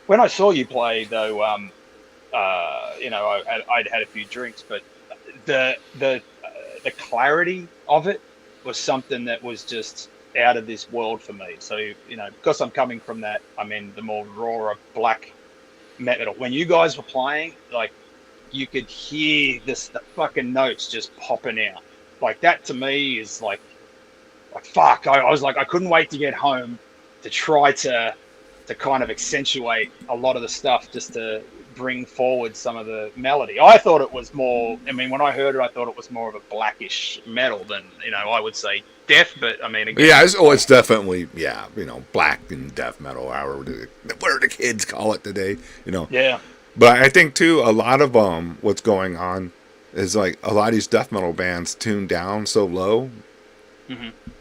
When I saw you play, though, I'd had a few drinks, but the clarity of it was something that was just out of this world for me. So because I'm coming from that, the more raw black metal. When you guys were playing, like, you could hear the fucking notes just popping out. Like, that to me is like fuck. I was like, I couldn't wait to get home to try to kind of accentuate a lot of the stuff, just to bring forward some of the melody. I thought it was more, when I heard it, I thought it was more of a blackish metal than, I would say death, but again. Yeah, it's definitely, black and death metal, what do the kids call it today, Yeah. But I think, too, a lot of what's going on is, like, a lot of these death metal bands tune down so low,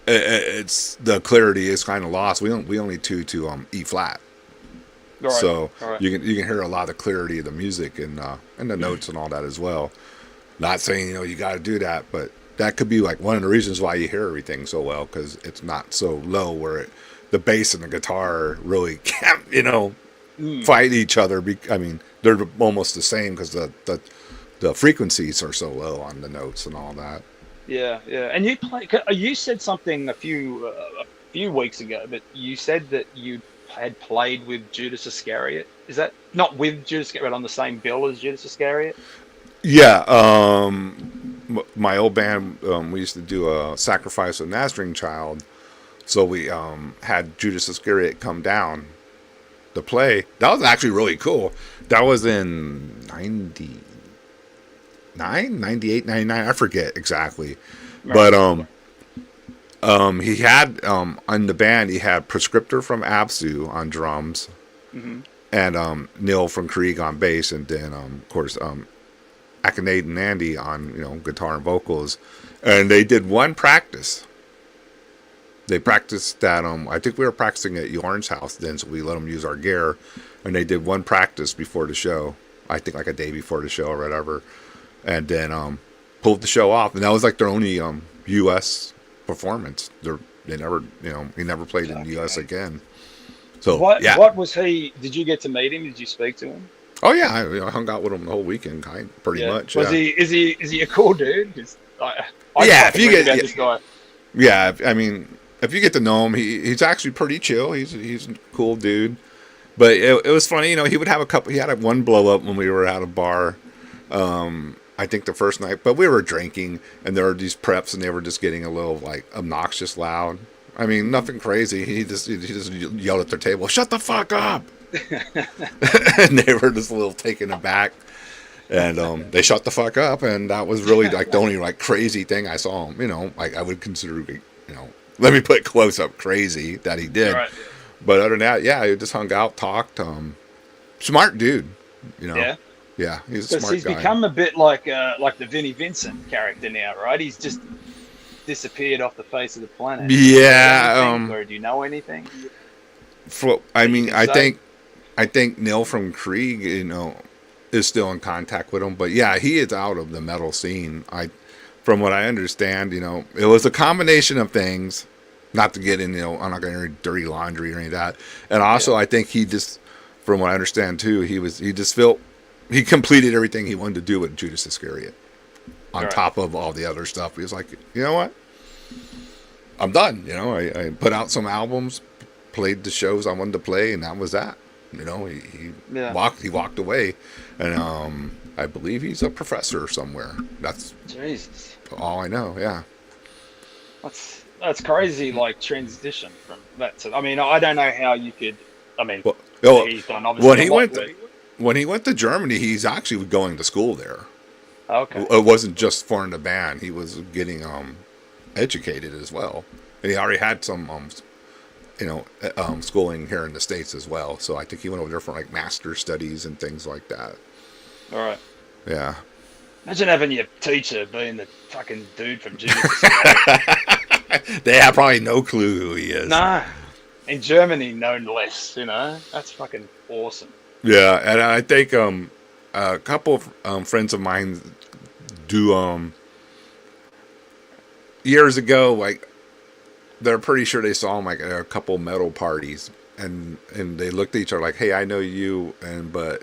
it's the clarity is kind of lost. We only tune to E flat, Right. so Right. you can hear a lot of the clarity of the music and the notes and all that as well. Not saying you got to do that, but that could be like one of the reasons why you hear everything so well, because it's not so low where the bass and the guitar really can't fight each other. They're almost the same because the frequencies are so low on the notes and all that. Yeah. And you said something a few weeks ago, but you said that you had played with Judas Iscariot. Is that not with Judas Iscariot, but on the same bill as Judas Iscariot? Yeah. My old band, we used to do a Sacrifice of Nazarene Child, so we had Judas Iscariot come down to play. That was actually really cool. That was in 99, 98, 99, I forget exactly. Right. But he had on the band, he had Prescriptor from Absu on drums, and Neil from Krieg on bass, and then of course Akinade and Andy on guitar and vocals. And they did one practice. They practiced that. I think we were practicing at Yorn's house then, so we let them use our gear. And they did one practice before the show. I think like a day before the show or whatever. And then pulled the show off. And that was like their only U.S. performance. He never played in the U.S. again. So what was he? Did you get to meet him? Did you speak to him? Oh yeah, I hung out with him the whole weekend, pretty much. Was he? Is he a cool dude? If you get this guy. Yeah, if you get to know him, he's actually pretty chill. He's a cool dude. But it was funny, he would have he had one blow up when we were at a bar, I think the first night, but we were drinking, and there were these preps, and they were just getting a little, like, obnoxious loud. Nothing crazy. He just yelled at their table, "Shut the fuck up!" And they were just a little taken aback. And they shut the fuck up, and that was really, like, the only, like, crazy thing I saw him, like, I would consider, let me put close up crazy that he did. Right. But other than that, he just hung out, talked. Smart dude, Yeah. Yeah, he's a smart guy. He's become a bit like the Vinnie Vincent character now, right? He's just disappeared off the face of the planet. Yeah. Or do you know anything? I think Neil from Krieg, is still in contact with him. But yeah, he is out of the metal scene. From what I understand, it was a combination of things. Not to get in, I'm not going to dirty laundry or any of that. And also, I think he just, from what I understand too, he completed everything he wanted to do with Judas Iscariot. On top of all the other stuff, he was like, you know what? I'm done. I put out some albums, played the shows I wanted to play, and that was that. He walked away, and I believe he's a professor somewhere. That's Jesus. All I know. Yeah. That's crazy. Like, transition from that to. I don't know how you could. He's done when he went to Germany, he's actually going to school there. Okay. It wasn't just for the band; he was getting educated as well, and he already had some schooling here in the States as well. So I think he went over there for like master's studies and things like that. All right. Yeah. Imagine having your teacher being the fucking dude from Jesus. They have probably no clue who he is. No. in Germany, no less. You know, that's fucking awesome. Yeah, and I think a couple of friends of mine do years ago, like they're pretty sure they saw him like at a couple metal parties, and they looked at each other like, "Hey, I know you," and but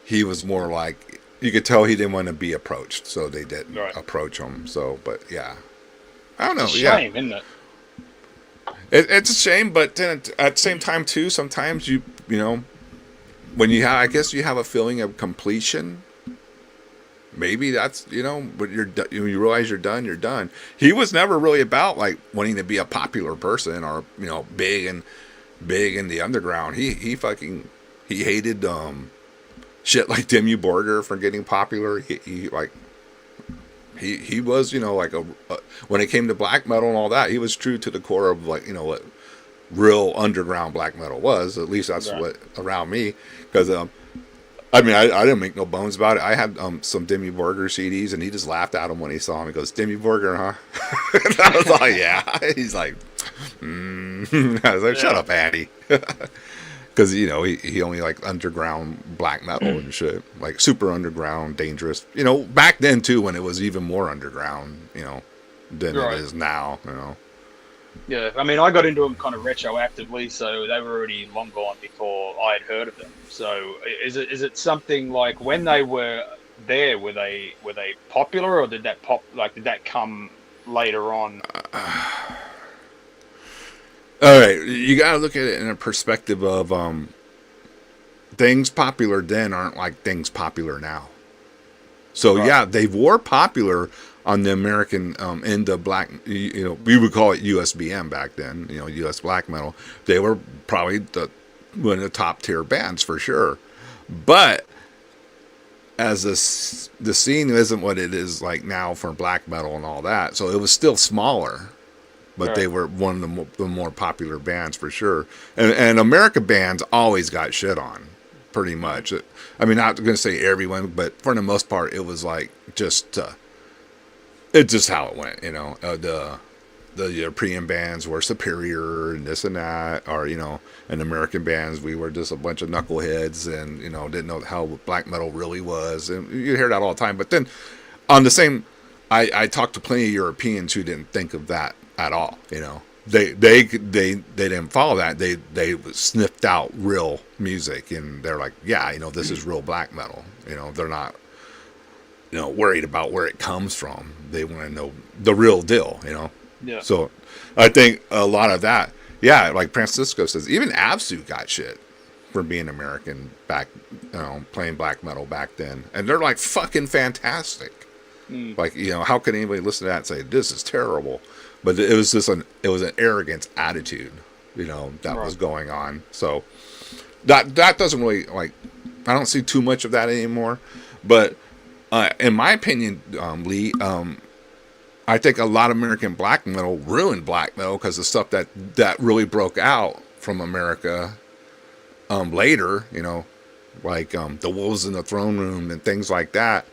he was more like you could tell he didn't want to be approached, so they didn't Right. approach him. So, but yeah, I don't know. It's a Yeah, shame, isn't it? it's a shame, but then at the same time too, sometimes you know when you have, I guess you have a feeling of completion. Maybe that's but you realize you're done. You're done. He was never really about like wanting to be a popular person or big in the underground. He hated shit like Dimmu Borgir for getting popular. He was like when it came to black metal and all that, he was true to the core of like what real underground black metal was. At least that's Right. what around me, because I mean, I didn't make no bones about it. I had some Dimmu Borgir CDs, and he just laughed at him when he saw him. He goes, "Dimmu Borgir, huh?" And I was like, "Yeah." He's like, I was like, "Shut up, Andy," because he only liked underground black metal and shit, like super underground, dangerous. Back then too, when it was even more underground, than Right. it is now. Yeah, I mean, I got into them kind of retroactively, so they were already long gone before I had heard of them. So, is it something like when they were there, were they popular, or did that come later on? All right, you got to look at it in a perspective of things popular then aren't like things popular now. So Right. yeah, they were popular on the American end of black. We would call it USBM back then. US black metal. They were probably one of the top tier bands for sure. But as the scene isn't what it is like now for black metal and all that, so it was still smaller. But Right. they were one of the more popular bands for sure. And American bands always got shit on, pretty much. I mean, not going to say everyone, but for the most part, it was like just it's just how it went. The European bands were superior and this and that, or and American bands, we were just a bunch of knuckleheads and didn't know how black metal really was, and you hear that all the time. But then on the same, I talked to plenty of Europeans who didn't think of that at all. They didn't follow that. They sniffed out real music, and they're like, yeah, this is real black metal. They're not worried about where it comes from. They want to know the real deal. Yeah. So I think a lot of that, yeah, like Francisco says, even Absu got shit for being American back, playing black metal back then, and they're like fucking fantastic. Like, how can anybody listen to that and say this is terrible? But it was just an arrogant attitude, that was Right. going on. So that doesn't really I don't see too much of that anymore. But in my opinion, Lee, I think a lot of American black metal ruined black metal because the stuff that really broke out from America later, like the Wolves in the Throne Room and things like that.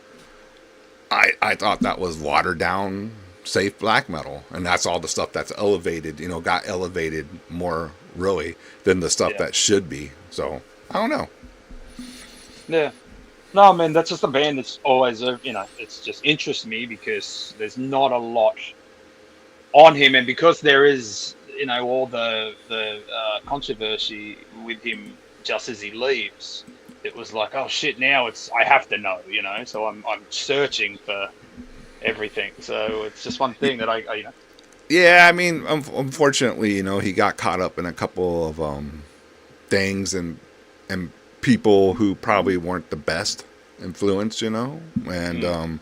I thought that was watered down, safe black metal, and that's all the stuff that's elevated, got elevated more really than the stuff Yeah. that should be. So I don't know. Yeah. No, I mean that's just a band that's always it's just interests me because there's not a lot on him, and because there is all the controversy with him just as he leaves, it was like, oh shit, now I have to know, so I'm searching for everything. So it's just one thing that I. Yeah, I mean, unfortunately, he got caught up in a couple of things and people who probably weren't the best influence, and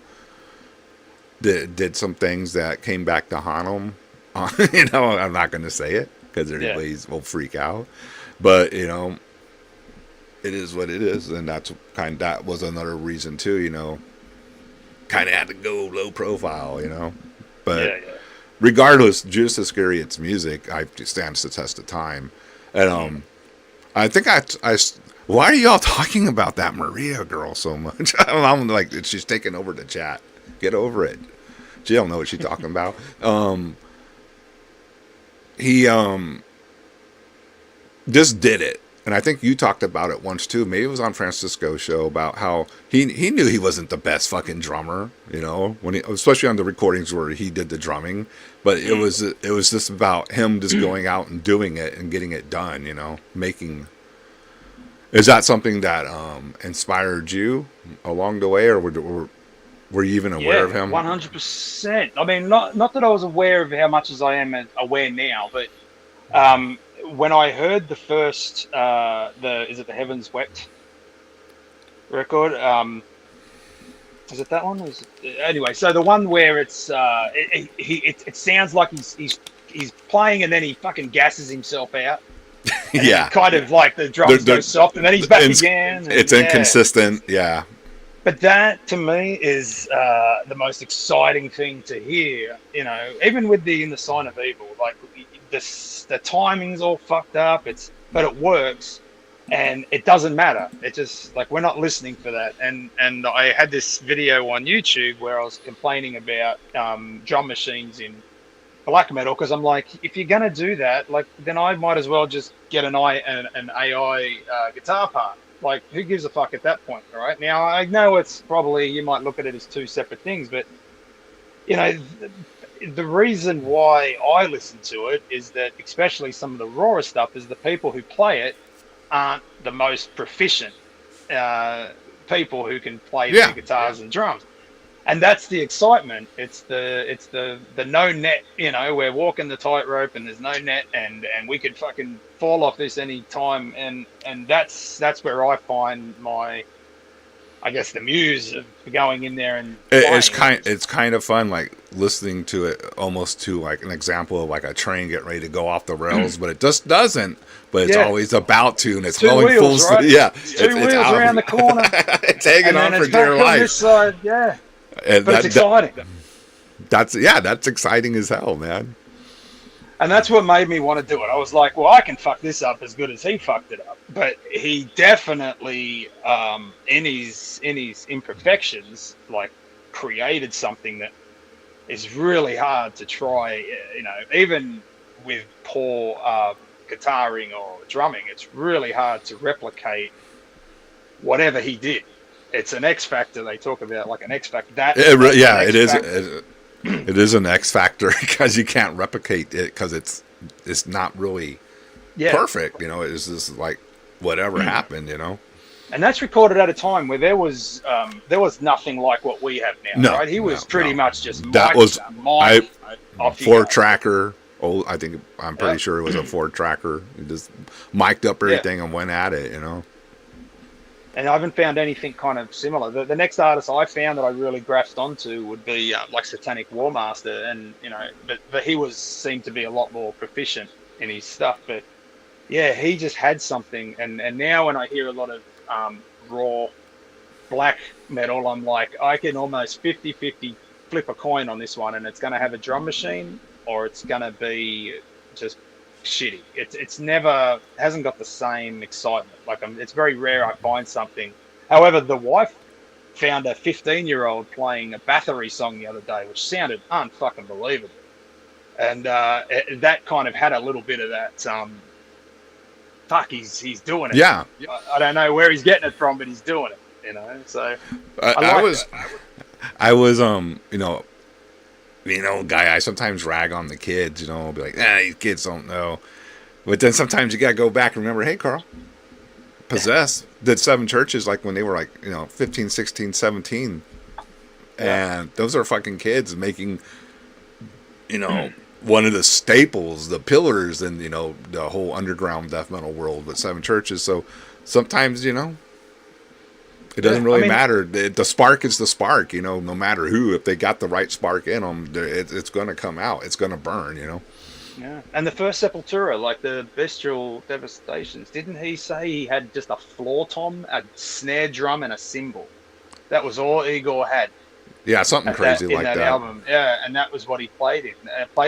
did some things that came back to haunt him. I'm not going to say it because everybody will freak out, but it is what it is, and that was another reason too. Kind of had to go low profile, but. Yeah, yeah. Regardless, Judas Iscariot's music, stands the test of time, and I think why are y'all talking about that Maria girl so much? I'm like, she's taking over the chat. Get over it. She don't know what she's talking about. He just did it. And I think you talked about it once too. Maybe it was on Francisco's show about how he knew he wasn't the best fucking drummer, you know, when he, especially on the recordings where he did the drumming. But it was just about him just going out and doing it and getting it done, you know, making. Is that something that inspired you along the way, or were you even aware of him? 100%. I mean, not that I was aware of how much as I am aware now, but when I heard the first, is it the Heavens Wept record? Is it that one? Anyway, so the one where it's it sounds like he's playing and then he fucking gasses himself out. Yeah, kind of like the drums go soft and then he's back again. It's inconsistent. Yeah. But that, to me, is the most exciting thing to hear. You know, even with In the Sign of Evil, like the timing's all fucked up. But it works, and it doesn't matter. It just like we're not listening for that. And I had this video on YouTube where I was complaining about drum machines in black metal because I'm like, if you're gonna do that, like then I might as well just get an AI guitar part. Like, who gives a fuck at that point, right? Now, I know it's probably, you might look at it as two separate things, but, you know, the reason why I listen to it is that, especially some of the rawer stuff, is the people who play it aren't the most proficient people who can play the guitars and drums. And that's the excitement. It's the no net, you know, we're walking the tightrope and there's no net and we could fucking fall off this any time, and that's where I find my, I guess, the muse of going in there and it's kind of fun, like listening to it almost to like an example of like a train getting ready to go off the rails, but it just doesn't. But it's always about to, and it's going full speed. Right? Yeah, it's two wheels around the corner. It's hanging on for dear life. On this side, yeah. And but it's exciting. That's exciting as hell, man. And that's what made me want to do it. I was like, well, I can fuck this up as good as he fucked it up. But he definitely, in his imperfections, like created something that is really hard to try. You know, even with poor guitaring or drumming, it's really hard to replicate whatever he did. It's an X factor. They talk about like an X factor. It is. It is an X factor because you can't replicate it because it's not really perfect. You know, it's just like whatever happened. You know, and that's recorded at a time where there was nothing like what we have now. Right? He was pretty much just that was a 4-tracker. Oh, I'm pretty sure it was a 4-tracker. He just mic'd up everything and went at it. You know. And I haven't found anything kind of similar. The next artist I found that I really grasped onto would be like Satanic Warmaster, and you know, but he seemed to be a lot more proficient in his stuff. But yeah, he just had something. And now when I hear a lot of raw black metal, I'm like, I can almost 50-50 flip a coin on this one, and it's going to have a drum machine or it's going to be just shitty. It's never hasn't got the same excitement. Like it's very rare I find something. However, the wife found a 15-year-old playing a Bathory song the other day, which sounded unfucking believable, and that kind of had a little bit of that. Fuck, he's doing it. Yeah, I don't know where he's getting it from, but he's doing it. You know, so I was guy, I sometimes rag on the kids, you know, I'll be like, these kids don't know. But then sometimes you got to go back and remember, hey, Carl, Possessed did 7 churches like when they were like, 15, 16, 17. And those are fucking kids making, one of the staples, the pillars in, the whole underground death metal world with 7 churches. So sometimes, it doesn't really matter. The spark is the spark, no matter who. If they got the right spark in them, it's going to come out. It's going to burn, Yeah, and the first Sepultura, like the Bestial Devastations, didn't he say he had just a floor tom, a snare drum, and a cymbal? That was all Igor had. Yeah, something crazy like that. Album. Yeah, and that was what he played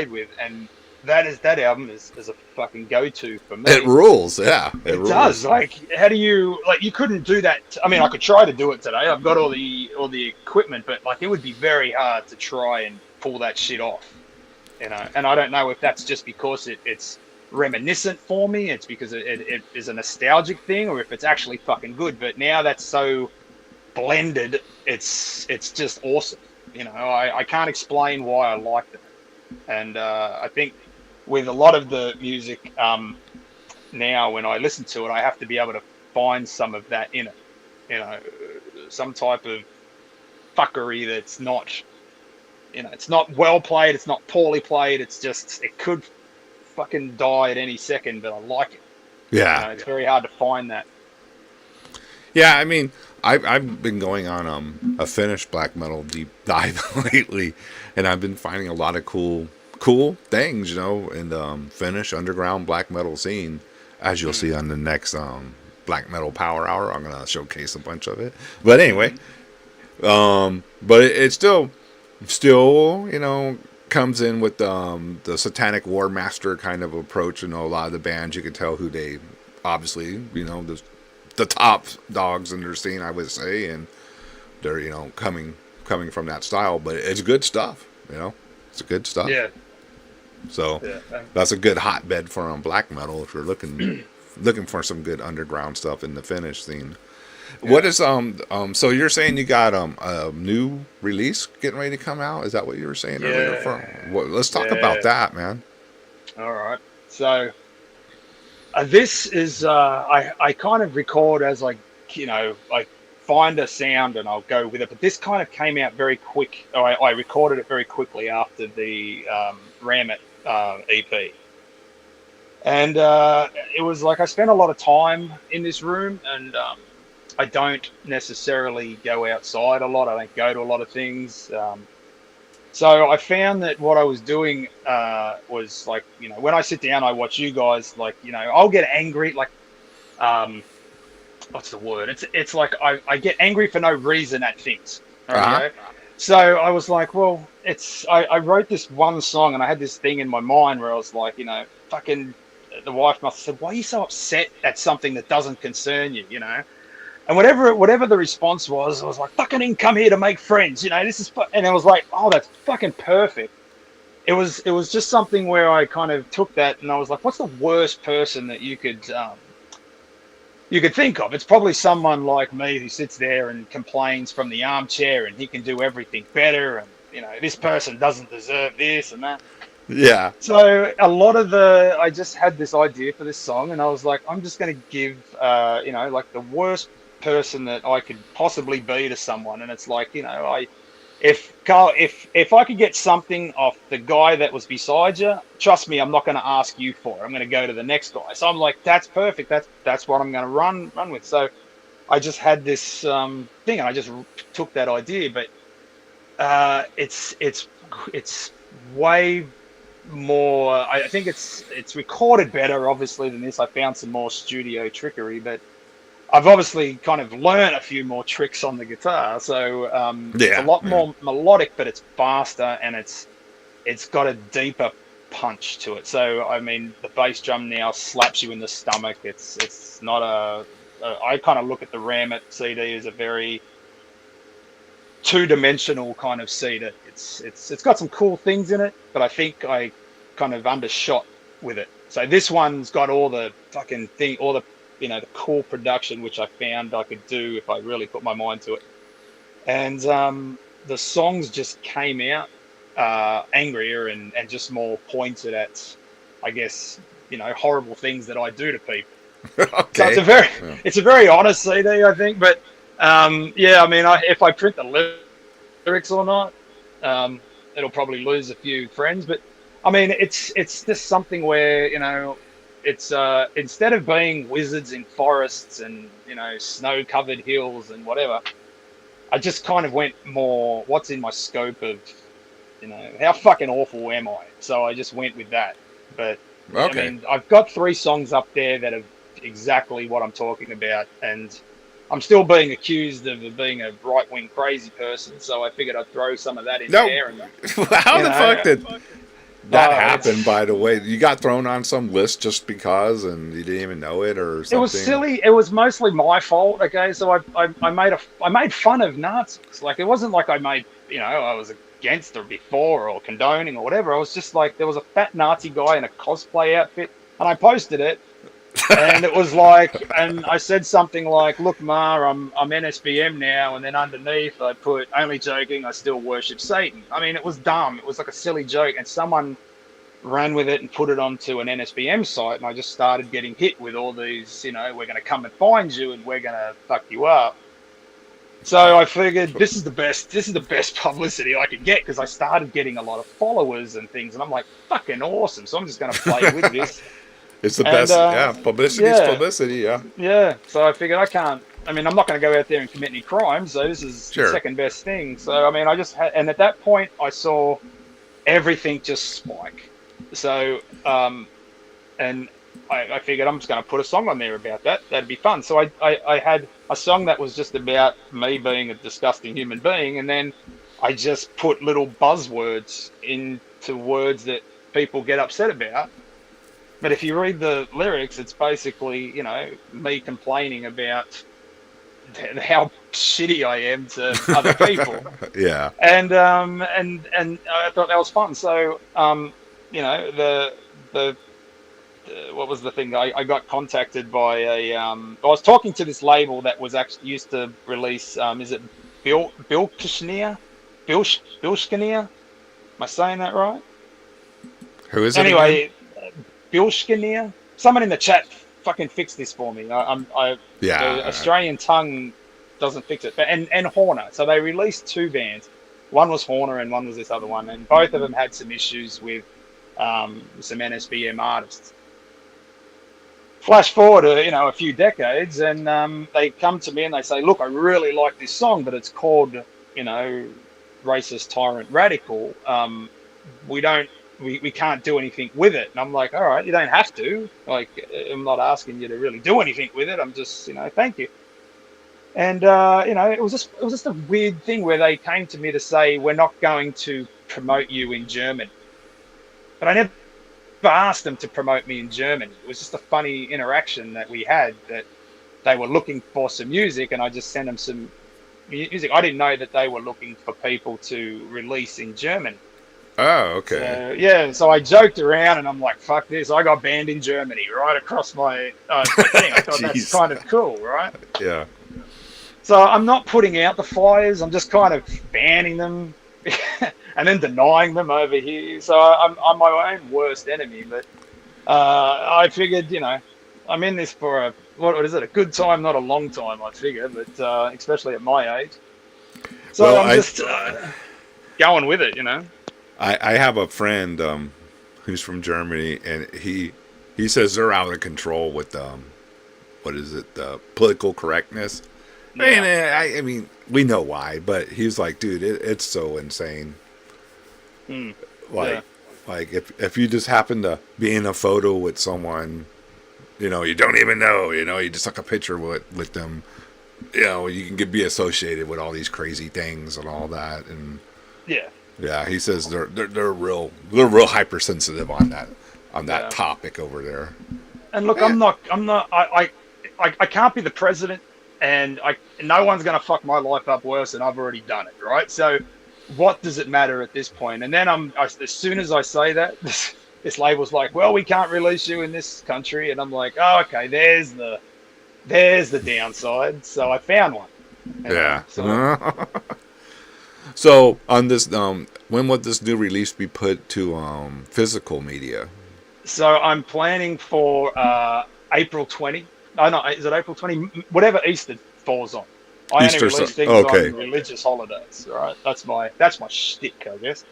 with, and that album is a fucking go-to for me. It rules, yeah. It rules. Does. Like, how do you you couldn't do that. I mean, I could try to do it today. I've got all the equipment, but like it would be very hard to try and pull that shit off. And I don't know if that's just because it's reminiscent for me, it's because it is a nostalgic thing, or if it's actually fucking good. But now that's so blended, it's just awesome. You know, I can't explain why I liked it. And I think with a lot of the music now, when I listen to it, I have to be able to find some of that in it. You know, some type of fuckery that's not, you know, it's not well played, it's not poorly played, it's just, it could fucking die at any second, but I like it. Yeah. You know, it's very hard to find that. Yeah, I mean, I've been going on a Finnish black metal deep dive lately, and I've been finding a lot of cool things, you know, in the Finnish underground black metal scene, as you'll see on the next Black Metal Power Hour. I'm gonna showcase a bunch of it. But anyway, but it's still, you know, comes in with the satanic war master kind of approach. You know, a lot of the bands, you can tell who they, obviously, you know, the top dogs in their scene, I would say, and they're, you know, coming from that style. But it's good stuff, you know, it's good stuff. Yeah. So Yeah. that's a good hotbed for black metal if you're looking for some good underground stuff in the Finnish scene. Yeah. What is so you're saying you got a new release getting ready to come out? Is that what you were saying earlier? Let's talk about that, man. All right. So this is I kind of record as I, you know, I find a sound and I'll go with it. But this kind of came out very quick. I recorded it very quickly after the Ramit EP. And it was like I spent a lot of time in this room, and I don't necessarily go outside a lot. I don't go to a lot of things. So I found that what I was doing was like, you know, when I sit down, I watch you guys, like, you know, I'll get angry, like, what's the word? It's like I get angry for no reason at things. Okay? So I was like, well, I wrote this one song, and I had this thing in my mind where I was like, you know, fucking, the wife must have said, why are you so upset at something that doesn't concern you, you know? And whatever the response was, I was like, fucking didn't come here to make friends, you know, and I was like, oh, that's fucking perfect. It was just something where I kind of took that, and I was like, what's the worst person that you could think of? It's probably someone like me who sits there and complains from the armchair, and he can do everything better, and, you know, this person doesn't deserve this and that. Yeah. So a lot of I just had this idea for this song, and I was like, I'm just going to give, you know, like the worst person that I could possibly be to someone. And it's like, you know, if I could get something off the guy that was beside you, trust me, I'm not going to ask you for it. I'm going to go to the next guy. So I'm like, that's perfect. That's what I'm going to run with. So I just had this thing, and I just took that idea. But it's way more. I think it's recorded better, obviously, than this. I found some more studio trickery, but I've obviously kind of learned a few more tricks on the guitar. So it's a lot more melodic, but it's faster, and it's got a deeper punch to it. So I mean, the bass drum now slaps you in the stomach. It's not I kind of look at the Ramit CD as a very two-dimensional kind of CD. It's got some cool things in it, but I think I kind of undershot with it. So this one's got all the fucking thing, all the, you know, the cool production, which I found I could do if I really put my mind to it. And the songs just came out angrier and just more pointed at, I guess, you know, horrible things that I do to people. Okay. So it's a very honest CD, I think. But yeah, I mean, if I print the lyrics or not, it'll probably lose a few friends. But I mean, it's just something where, you know, it's instead of being wizards in forests and, you know, snow-covered hills and whatever, I just kind of went more, what's in my scope of, you know, how fucking awful am I? So I just went with that. But okay. I mean, I've got 3 songs up there that are exactly what I'm talking about, and I'm still being accused of being a right-wing crazy person, so I figured I'd throw some of that in there. And, how the fuck did that happen, by the way? You got thrown on some list just because, and you didn't even know it, or something? It was silly. It was mostly my fault, okay? So I made fun of Nazis. Like, it wasn't like I made, you know, I was against or before or condoning or whatever. I was just like, there was a fat Nazi guy in a cosplay outfit. and I posted it, and it was like, and I said something like, "Look, Ma, I'm NSBM now," and then underneath I put, "Only joking, I still worship Satan." I mean, it was dumb. It was like a silly joke, and someone ran with it and put it onto an NSBM site, and I just started getting hit with all these, we're going to come and find you, and we're going to fuck you up. So I figured this is the best publicity I could get, because I started getting a lot of followers and things, and I'm like, fucking awesome. So I'm just going to play with this. It's the best. Yeah, publicity is publicity. Yeah. Yeah. So I figured I'm not going to go out there and commit any crimes. So this is the second best thing. So I mean, I just had, and at that point I saw everything just spike. So and I figured I'm just going to put a song on there about that. That'd be fun. So I had a song that was just about me being a disgusting human being, and then I just put little buzzwords into words that people get upset about. But if you read the lyrics, it's basically, me complaining about how shitty I am to other people. Yeah. And I thought that was fun. So, the what was the thing? I got contacted by I was talking to this label that was actually used to release, is it Bilshknir? Am I saying that right? Who is it? Anyway, Bilshknir. Someone in the chat fucking fix this for me. The Australian tongue doesn't fix it. But and Horner. So they released two bands. One was Horner and one was this other one, and both of them had some issues with some NSBM artists. Flash forward, a few decades, and they come to me and they say, "Look, I really like this song, but it's called, Racist Tyrant Radical. We can't do anything with it." And I'm like, "All right, you don't have to. Like, I'm not asking you to really do anything with it. I'm just, thank you." And it was just a weird thing where they came to me to say, "We're not going to promote you in Germany," but I never asked them to promote me in Germany. It was just a funny interaction that we had, that they were looking for some music, and I just sent them some music. I didn't know that they were looking for people to release in Germany. Oh, okay. So I joked around, and I'm like, "Fuck this! I got banned in Germany right across my thing." I thought that's kind of cool, right? Yeah. So I'm not putting out the flyers. I'm just kind of banning them and then denying them over here. So I'm my own worst enemy. But I figured, I'm in this for a good time, not a long time, I figure, but especially at my age. So I'm just going with it, I have a friend who's from Germany, and he says they're out of control with political correctness. Yeah. I mean, we know why, but he's like, dude, it's so insane. Like if you just happen to be in a photo with someone, you don't even know, you just took a picture with them, you can be associated with all these crazy things and all that, and yeah, he says they're real hypersensitive on that topic over there. And look, I can't be the president, and no one's going to fuck my life up worse, and I've already done it, right? So what does it matter at this point? And then as soon as I say that, this label's like, "Well, we can't release you in this country," and I'm like, "Oh, okay, there's the downside." So I found one. So on this, when would this new release be put to physical media? So I'm planning for April 20. Oh, no, is it April 20? Whatever Easter falls on. I only release things on religious holidays, right? That's my shtick, I guess.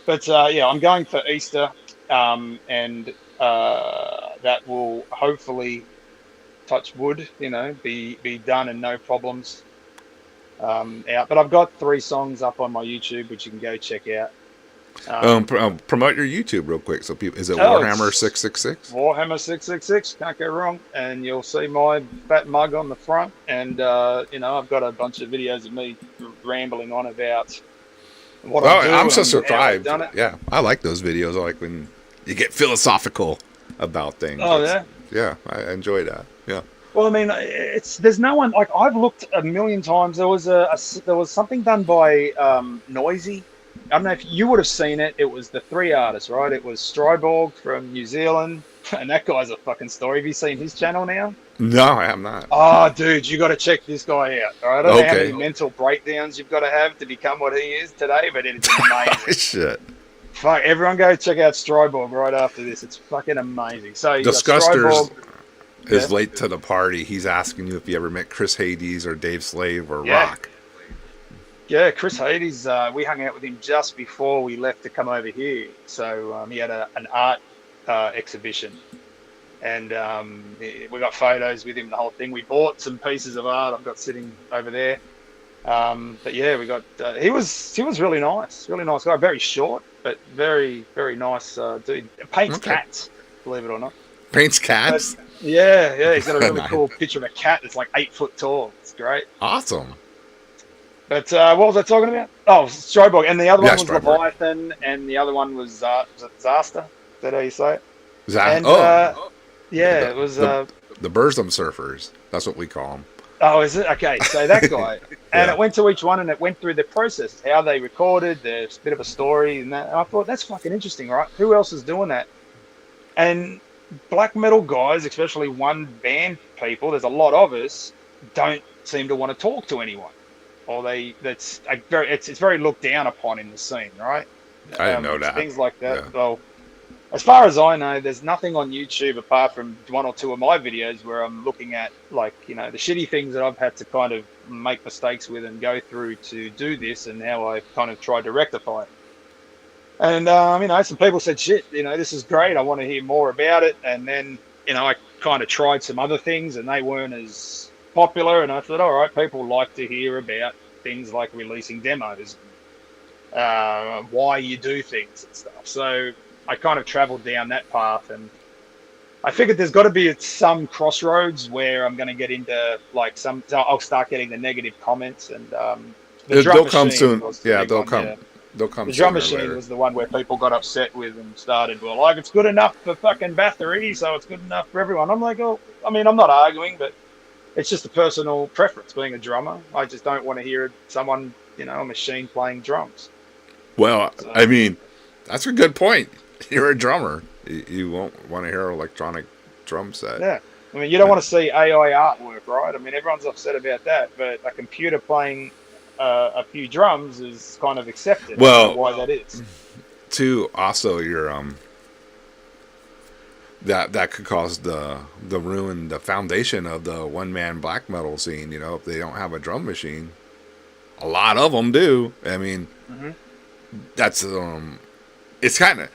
But I'm going for Easter, and that will hopefully, touch wood, be done and no problems out. But I've got 3 songs up on my YouTube, which you can go check out. Promote your YouTube real quick, so people. Is it Warhammer666? Warhammer666, can't go wrong. And you'll see my fat mug on the front. And I've got a bunch of videos of me rambling on about what I do. I'm so surprised. Yeah, I like those videos. I like when you get philosophical about things. Oh, yeah. Yeah, I enjoy that. Yeah. Well, I mean, there's no one, like, I've looked a million times. There was something done by Noisy. I don't know if you would have seen it. It was the 3 artists, right? It was Stryborg from New Zealand, and that guy's a fucking story. Have you seen his channel now? No, I have not. Oh, dude, you got to check this guy out. All right, I don't know how many Okay. mental breakdowns you've got to have to become what he is today, but it's amazing. Shit. Fuck, everyone go check out Stryborg right after this. It's fucking amazing. So you got Disgusters Stryborg. is Yeah. late to the party. He's asking you if you ever met Chris Hades or Dave Slave or Yeah. Rock. Yeah, Chris Hades, we hung out with him just before we left to come over here. So he had an art exhibition, and we got photos with him, the whole thing. We bought some pieces of art I've got sitting over there. But yeah, we got he was really nice guy, very short, but very, very nice dude. Paints Okay. cats, believe it or not. Paints cats. Yeah, he's got a really Nice. cool picture of a cat that's like 8 foot tall. It's great. Awesome. But what was I talking about? Oh, Stryborg. And the other Yeah, one was Stryborg. Leviathan, and the other one was Zaster. Is that how you say it? And yeah, the- it was. the Burzum surfers. That's what we call them. Oh, is it? Okay, so that guy. And Yeah. it went to each one, and it went through the process, how they recorded, there's a bit of a story, and that. And I thought, that's fucking interesting, right? Who else is doing that? And black metal guys, especially one band people, there's a lot of us, don't seem to want to talk to anyone. Or it's very looked down upon in the scene, right? I didn't know that. Things like that. Yeah. Well, as far as I know, there's nothing on YouTube apart from one or two of my videos where I'm looking at, like, the shitty things that I've had to kind of make mistakes with and go through to do this, and how I've kind of tried to rectify it. And some people said, shit, this is great, I want to hear more about it. And then I kind of tried some other things, and they weren't as popular, and I thought, all right, people like to hear about things like releasing demos, why you do things and stuff. So I kind of traveled down that path, and I figured there's got to be some crossroads where I'm going to get into so I'll start getting the negative comments, and the drum They'll come machine soon. was the Yeah, big they'll one, come. yeah. They'll come. The drum sooner or machine later. was the one where people got upset with and started, well, like, it's good enough for fucking Bathory, so it's good enough for everyone. I'm like, oh, I mean, I'm not arguing, but it's just a personal preference. Being a drummer, I just don't want to hear someone, a machine playing drums. Well, So- I mean, that's a good point. You're a drummer. You won't want to hear an electronic drum set. Yeah. I mean, you don't want to see AI artwork, right? I mean, everyone's upset about that, but a computer playing a few drums is kind of accepted. Well- I don't know why that is. Too, also, your that could cause the ruin the foundation of the one man black metal scene. If they don't have a drum machine, a lot of them do. I mean, that's it's kind of.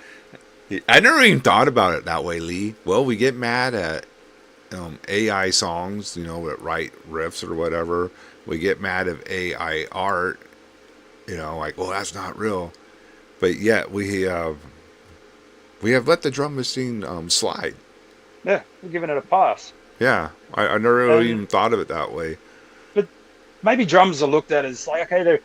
I never even thought about it that way, Lee. Well, we get mad at AI songs, that write riffs or whatever. We get mad at AI art, like, well, that's not real. But yet we have let the drum machine slide. Yeah, we're giving it a pass. Yeah, I never really even thought of it that way. Maybe drums are looked at as like, okay, they're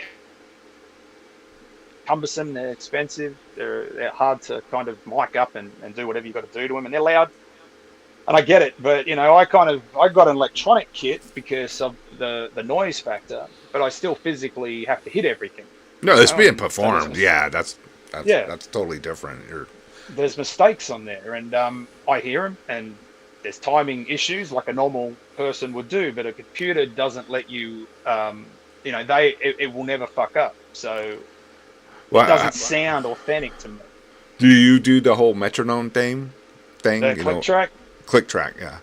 cumbersome, they're expensive, they're hard to kind of mic up and do whatever you've got to do to them, and they're loud. And I get it, but I got an electronic kit because of the noise factor, but I still physically have to hit everything. No, it's being So performed. Yeah, that's Yeah. that's totally different. There's mistakes on there, and I hear them, and there's timing issues like a normal person would do, but a computer doesn't let you. It will never fuck up, so Well, it doesn't sound authentic to me. do you do the whole metronome thing? The click track, Click track, yeah.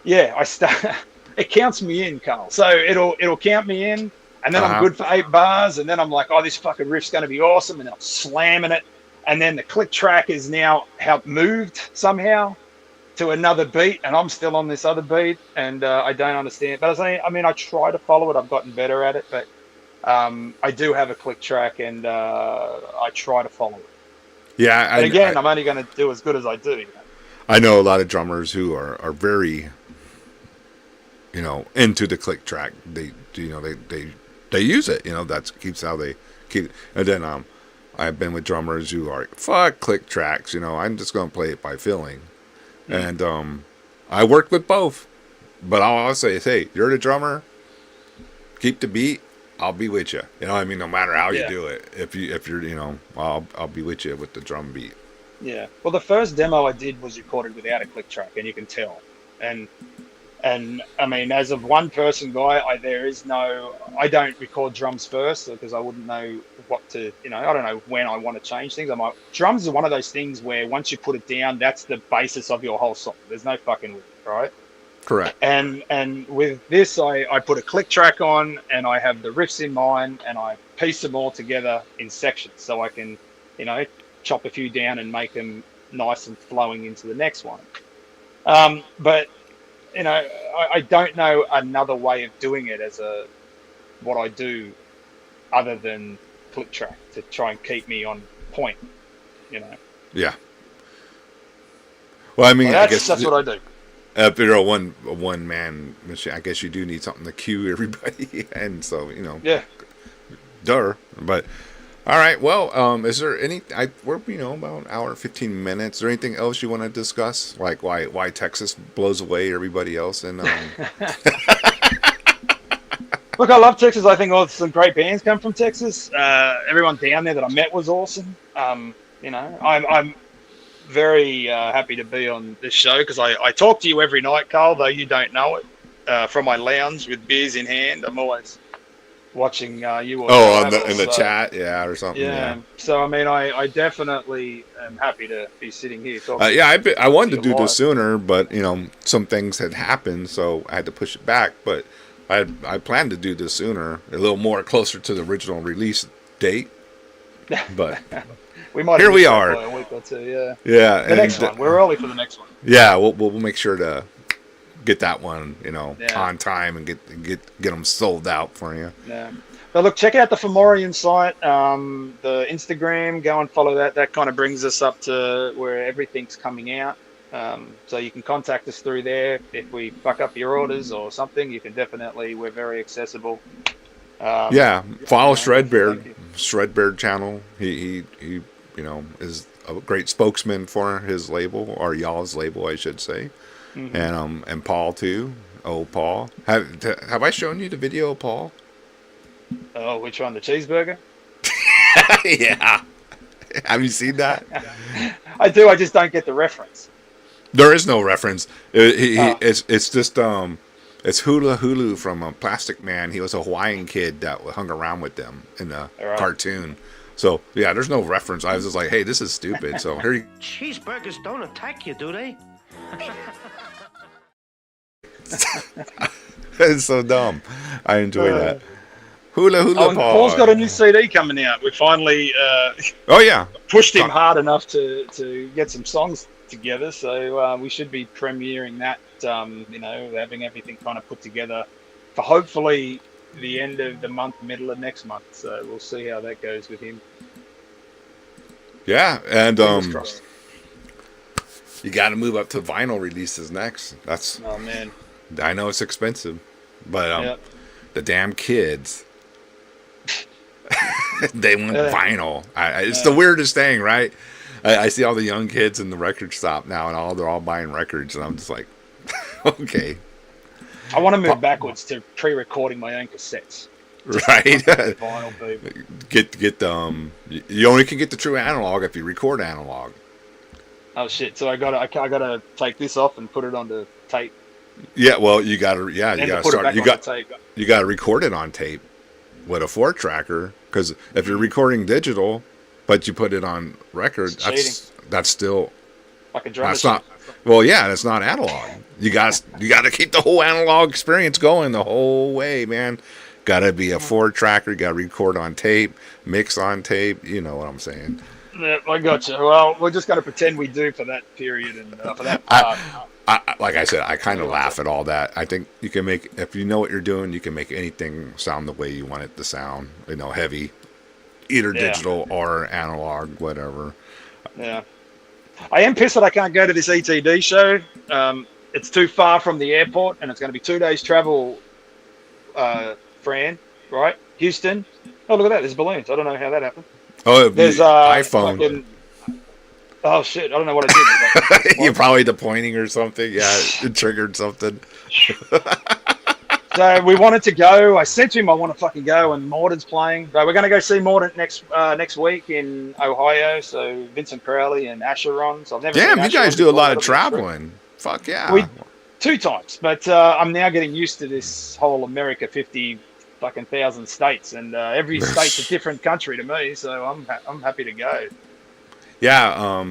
yeah, I start. It counts me in, Carl. So it'll count me in, and then I'm good for 8 bars, and then I'm like, oh, this fucking riff's going to be awesome, and I'm slamming it, and then the click track is now moved somehow to another beat, and I'm still on this other beat, and I don't understand. But I try to follow it. I've gotten better at it, but I do have a click track, and I try to follow it. Yeah, But again, I'm only going to do as good as I do. I know a lot of drummers who are very, into the click track. They use it. That keeps how they keep. And then I've been with drummers who are fuck click tracks. I'm just gonna play it by feeling. And I worked with both, but all I'll say is, hey, you're the drummer. Keep the beat. I'll be with you. No matter how you Yeah. do it. If you're, I'll be with you with the drum beat. Yeah. Well, the first demo I did was recorded without a click track, and you can tell. And I mean, as of one person guy, I don't record drums first because I wouldn't know what to, I don't know when I want to change things. Drums are one of those things where once you put it down, that's the basis of your whole song. There's no fucking with it, right? Correct. And with this, I put a click track on, and I have the riffs in mind, and I piece them all together in sections so I can, chop a few down and make them nice and flowing into the next one. But I don't know another way of doing it what I do other than click track to try and keep me on point, Yeah. Well, I mean, I guess that's what I do. If you're a one man machine, I guess you do need something to cue everybody, and so Yeah. Duh. But all right, well, is there we're about an hour and 15 minutes. Is there anything else you want to discuss, like why Texas blows away everybody else? And look, I love Texas. I think some great bands come from Texas. Everyone down there that I met was awesome. I'm very happy to be on this show because I talk to you every night, Carl, though you don't know it. From my lounge with beers in hand, I'm always watching you. In the chat, yeah, or something. Yeah. So I mean, I definitely am happy to be sitting here talking. I wanted to do this sooner, but some things had happened, so I had to push it back. But I planned to do this sooner, a little more closer to the original release date. But we might. Here we are. By a week or two, yeah. Yeah. The next one. We're early for the next one. Yeah, we'll make sure to get that one, on time and get them sold out for you. Yeah. But look, check out the Fomorian site, the Instagram. Go and follow that. That kind of brings us up to where everything's coming out. So you can contact us through there. If we fuck up your orders or something, you can definitely. We're very accessible. Follow Shredbeard. Shredbeard channel. He is a great spokesman for his label, or y'all's label, I should say. Mm-hmm. And Paul too. Oh, Paul. Have I shown you the video of Paul? Oh, which one? The cheeseburger? Yeah. Have you seen that? I do. I just don't get the reference. There is no reference. It's just it's Hula Hulu from Plastic Man. He was a Hawaiian kid that hung around with them in the cartoon. So yeah, there's no reference. I was just like, hey, this is stupid. So here you. Cheeseburgers don't attack you, do they? It's so dumb. I enjoy that. Hula Hula and Paul's got a new CD coming out. We finally pushed him hard enough to get some songs together. So we should be premiering that, having everything kind of put together for hopefully the end of the month, middle of next month. So we'll see how that goes with him. Yeah, and you got to move up to vinyl releases next. Oh man, I know it's expensive, but the damn kids. They want vinyl. It's the weirdest thing, right? I see all the young kids in the record shop now, and they're all buying records, and I'm just like, okay. I want to move backwards to pre-recording my own cassettes. Right. Vinyl, baby. Get you only can get the true analog if you record analog. Oh shit! So I gotta take this off and put it onto tape. Yeah, well, you gotta start. You gotta record it on tape with a 4-tracker, because if you're recording digital, but you put it on record, that's still like a drum. That's not. Well, yeah, that's not analog. You got to keep the whole analog experience going the whole way, man. Got to be a 4-tracker. You got to record on tape, mix on tape. You know what I'm saying? Yeah, I got you. Well, we're just going to pretend we do for that period and for that part. Like I said, I kind of laugh at all that. I think you can make, if you know what you're doing, you can make anything sound the way you want it to sound. Heavy, either digital or analog, whatever. Yeah. I am pissed that I can't go to this ETD show. It's too far from the airport, and it's going to be 2 days travel, Fran, right? Houston. Oh, look at that. There's balloons. I don't know how that happened. Oh, there's iPhone. Oh, shit. I don't know what I did. You're probably the pointing or something. Yeah, it triggered something. So we wanted to go. I said to him, I want to fucking go, and Morden's playing. So we're going to go see Morden next week in Ohio. So Vincent Crowley and Asheron. So I've never Damn, seen you guys Asheron do a before. lot of That'll be a trip. traveling. Fuck yeah. We 2 times, but I'm now getting used to this whole America 50 fucking thousand states, and every state's a different country to me. So I'm happy to go. Yeah,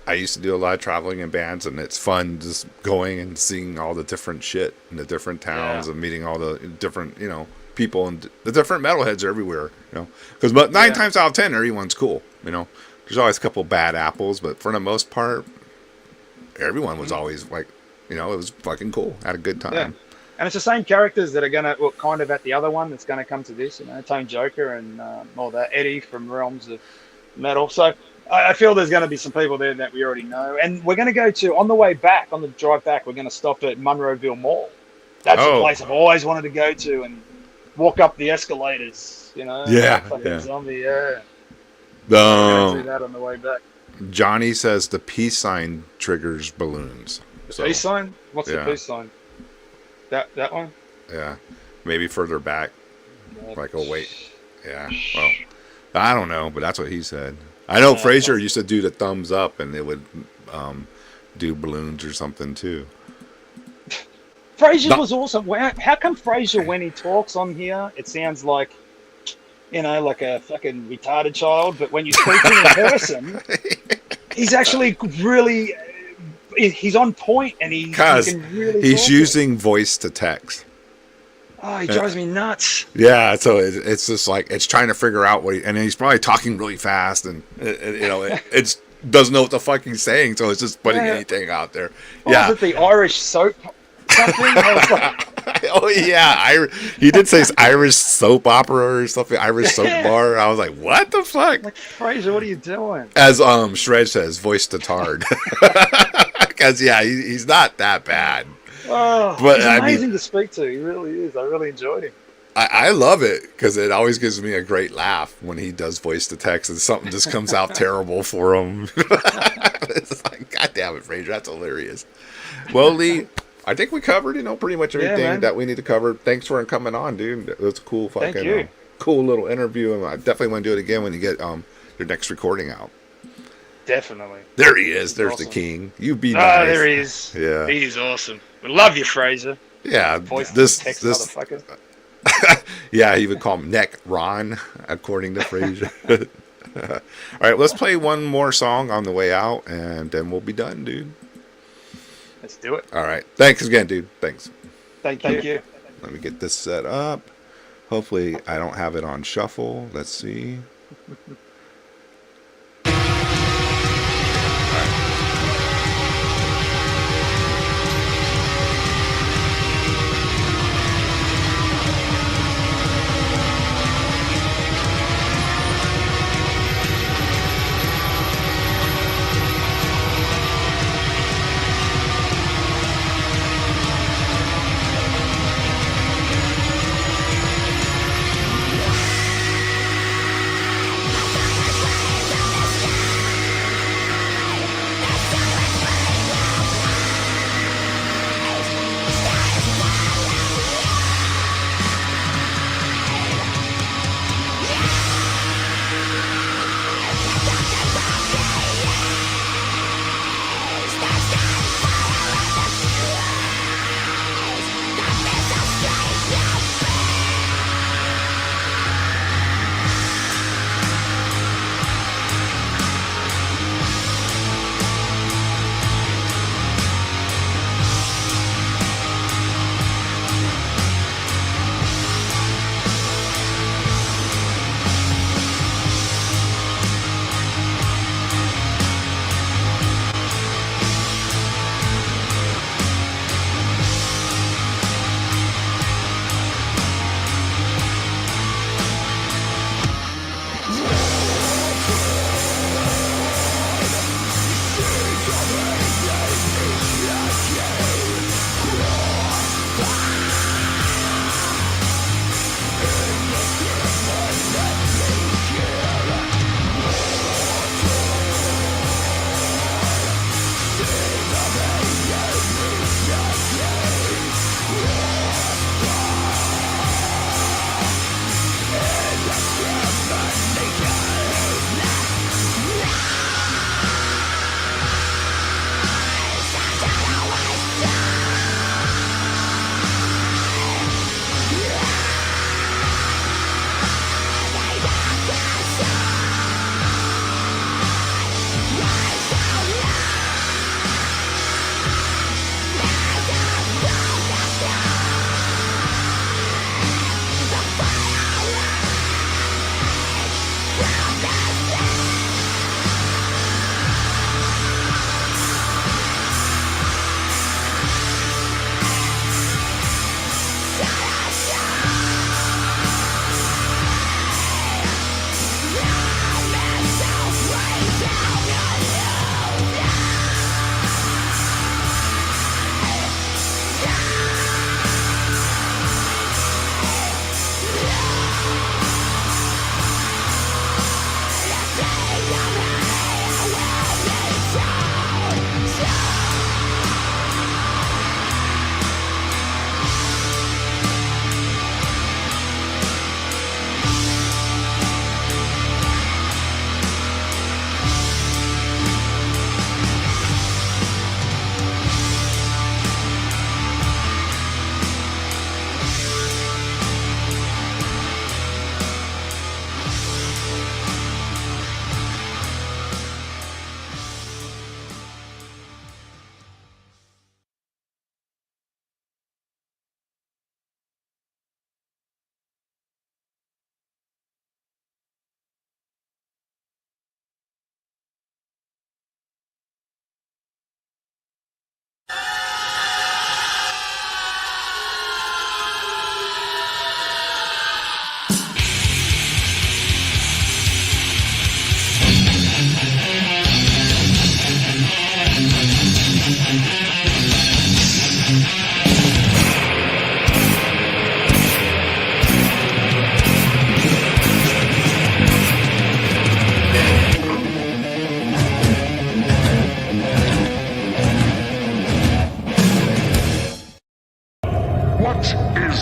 I used to do a lot of traveling in bands, and it's fun just going and seeing all the different shit in the different towns and meeting all the different, people, and the different metalheads are everywhere, because 9 times out of 10, everyone's cool, There's always a couple bad apples, but for the most part, everyone was always like, it was fucking cool. Had a good time. Yeah. And it's the same characters that are going to, kind of at the other one that's going to come to this, Tone Joker and all that, Eddie from Realms of Metal. So I feel there's going to be some people there that we already know. And we're going to go to, on the way back, on the drive back, we're going to stop at Monroeville Mall. That's a place I've always wanted to go to and walk up the escalators, Yeah. Fucking zombie, yeah. We're going to do that on the way back. Johnny says the peace sign triggers balloons. So, peace sign? What's the peace sign? That one? Yeah. Maybe further back. Like, oh, wait. Yeah. Well, I don't know, but that's what he said. I know Fraser used to do the thumbs up, and it would do balloons or something, too. Fraser was awesome. How come Fraser, when he talks on here, it sounds like, like a fucking retarded child, but when you speak to him in person, he's actually really... He's on point, and he can really he's using voice to text. Oh, he drives me nuts. Yeah, so it's just like it's trying to figure out and he's probably talking really fast, and it doesn't know what the fuck he's saying, so it's just putting anything out there. Was it the Irish soap something? I was like, oh yeah, he did say Irish soap opera or something, Irish soap bar. I was like, what the fuck? Like, Fraser, what are you doing? As Shred says, voice to tard. Because he's not that bad. Oh, but he's amazing to speak to. He really is. I really enjoyed him. I love it because it always gives me a great laugh when he does voice to text and something just comes out terrible for him. It's like, God damn it, Fraser, that's hilarious. Well, Lee, I think we covered, pretty much everything that we need to cover. Thanks for coming on, dude. It was a cool fucking, cool little interview, and I definitely want to do it again when you get your next recording out. Definitely. There he is. There's awesome. The king. You be nice. Oh, there he is. Yeah. He's awesome. We love you, Fraser. Yeah. This motherfucker. Yeah, he would call him Neck Ron, according to Fraser. All right, let's play one more song on the way out, and then we'll be done, dude. Let's do it. All right. Thanks again, dude. Thanks. Thank you. Let me get this set up. Hopefully, I don't have it on shuffle. Let's see.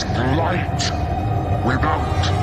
is light without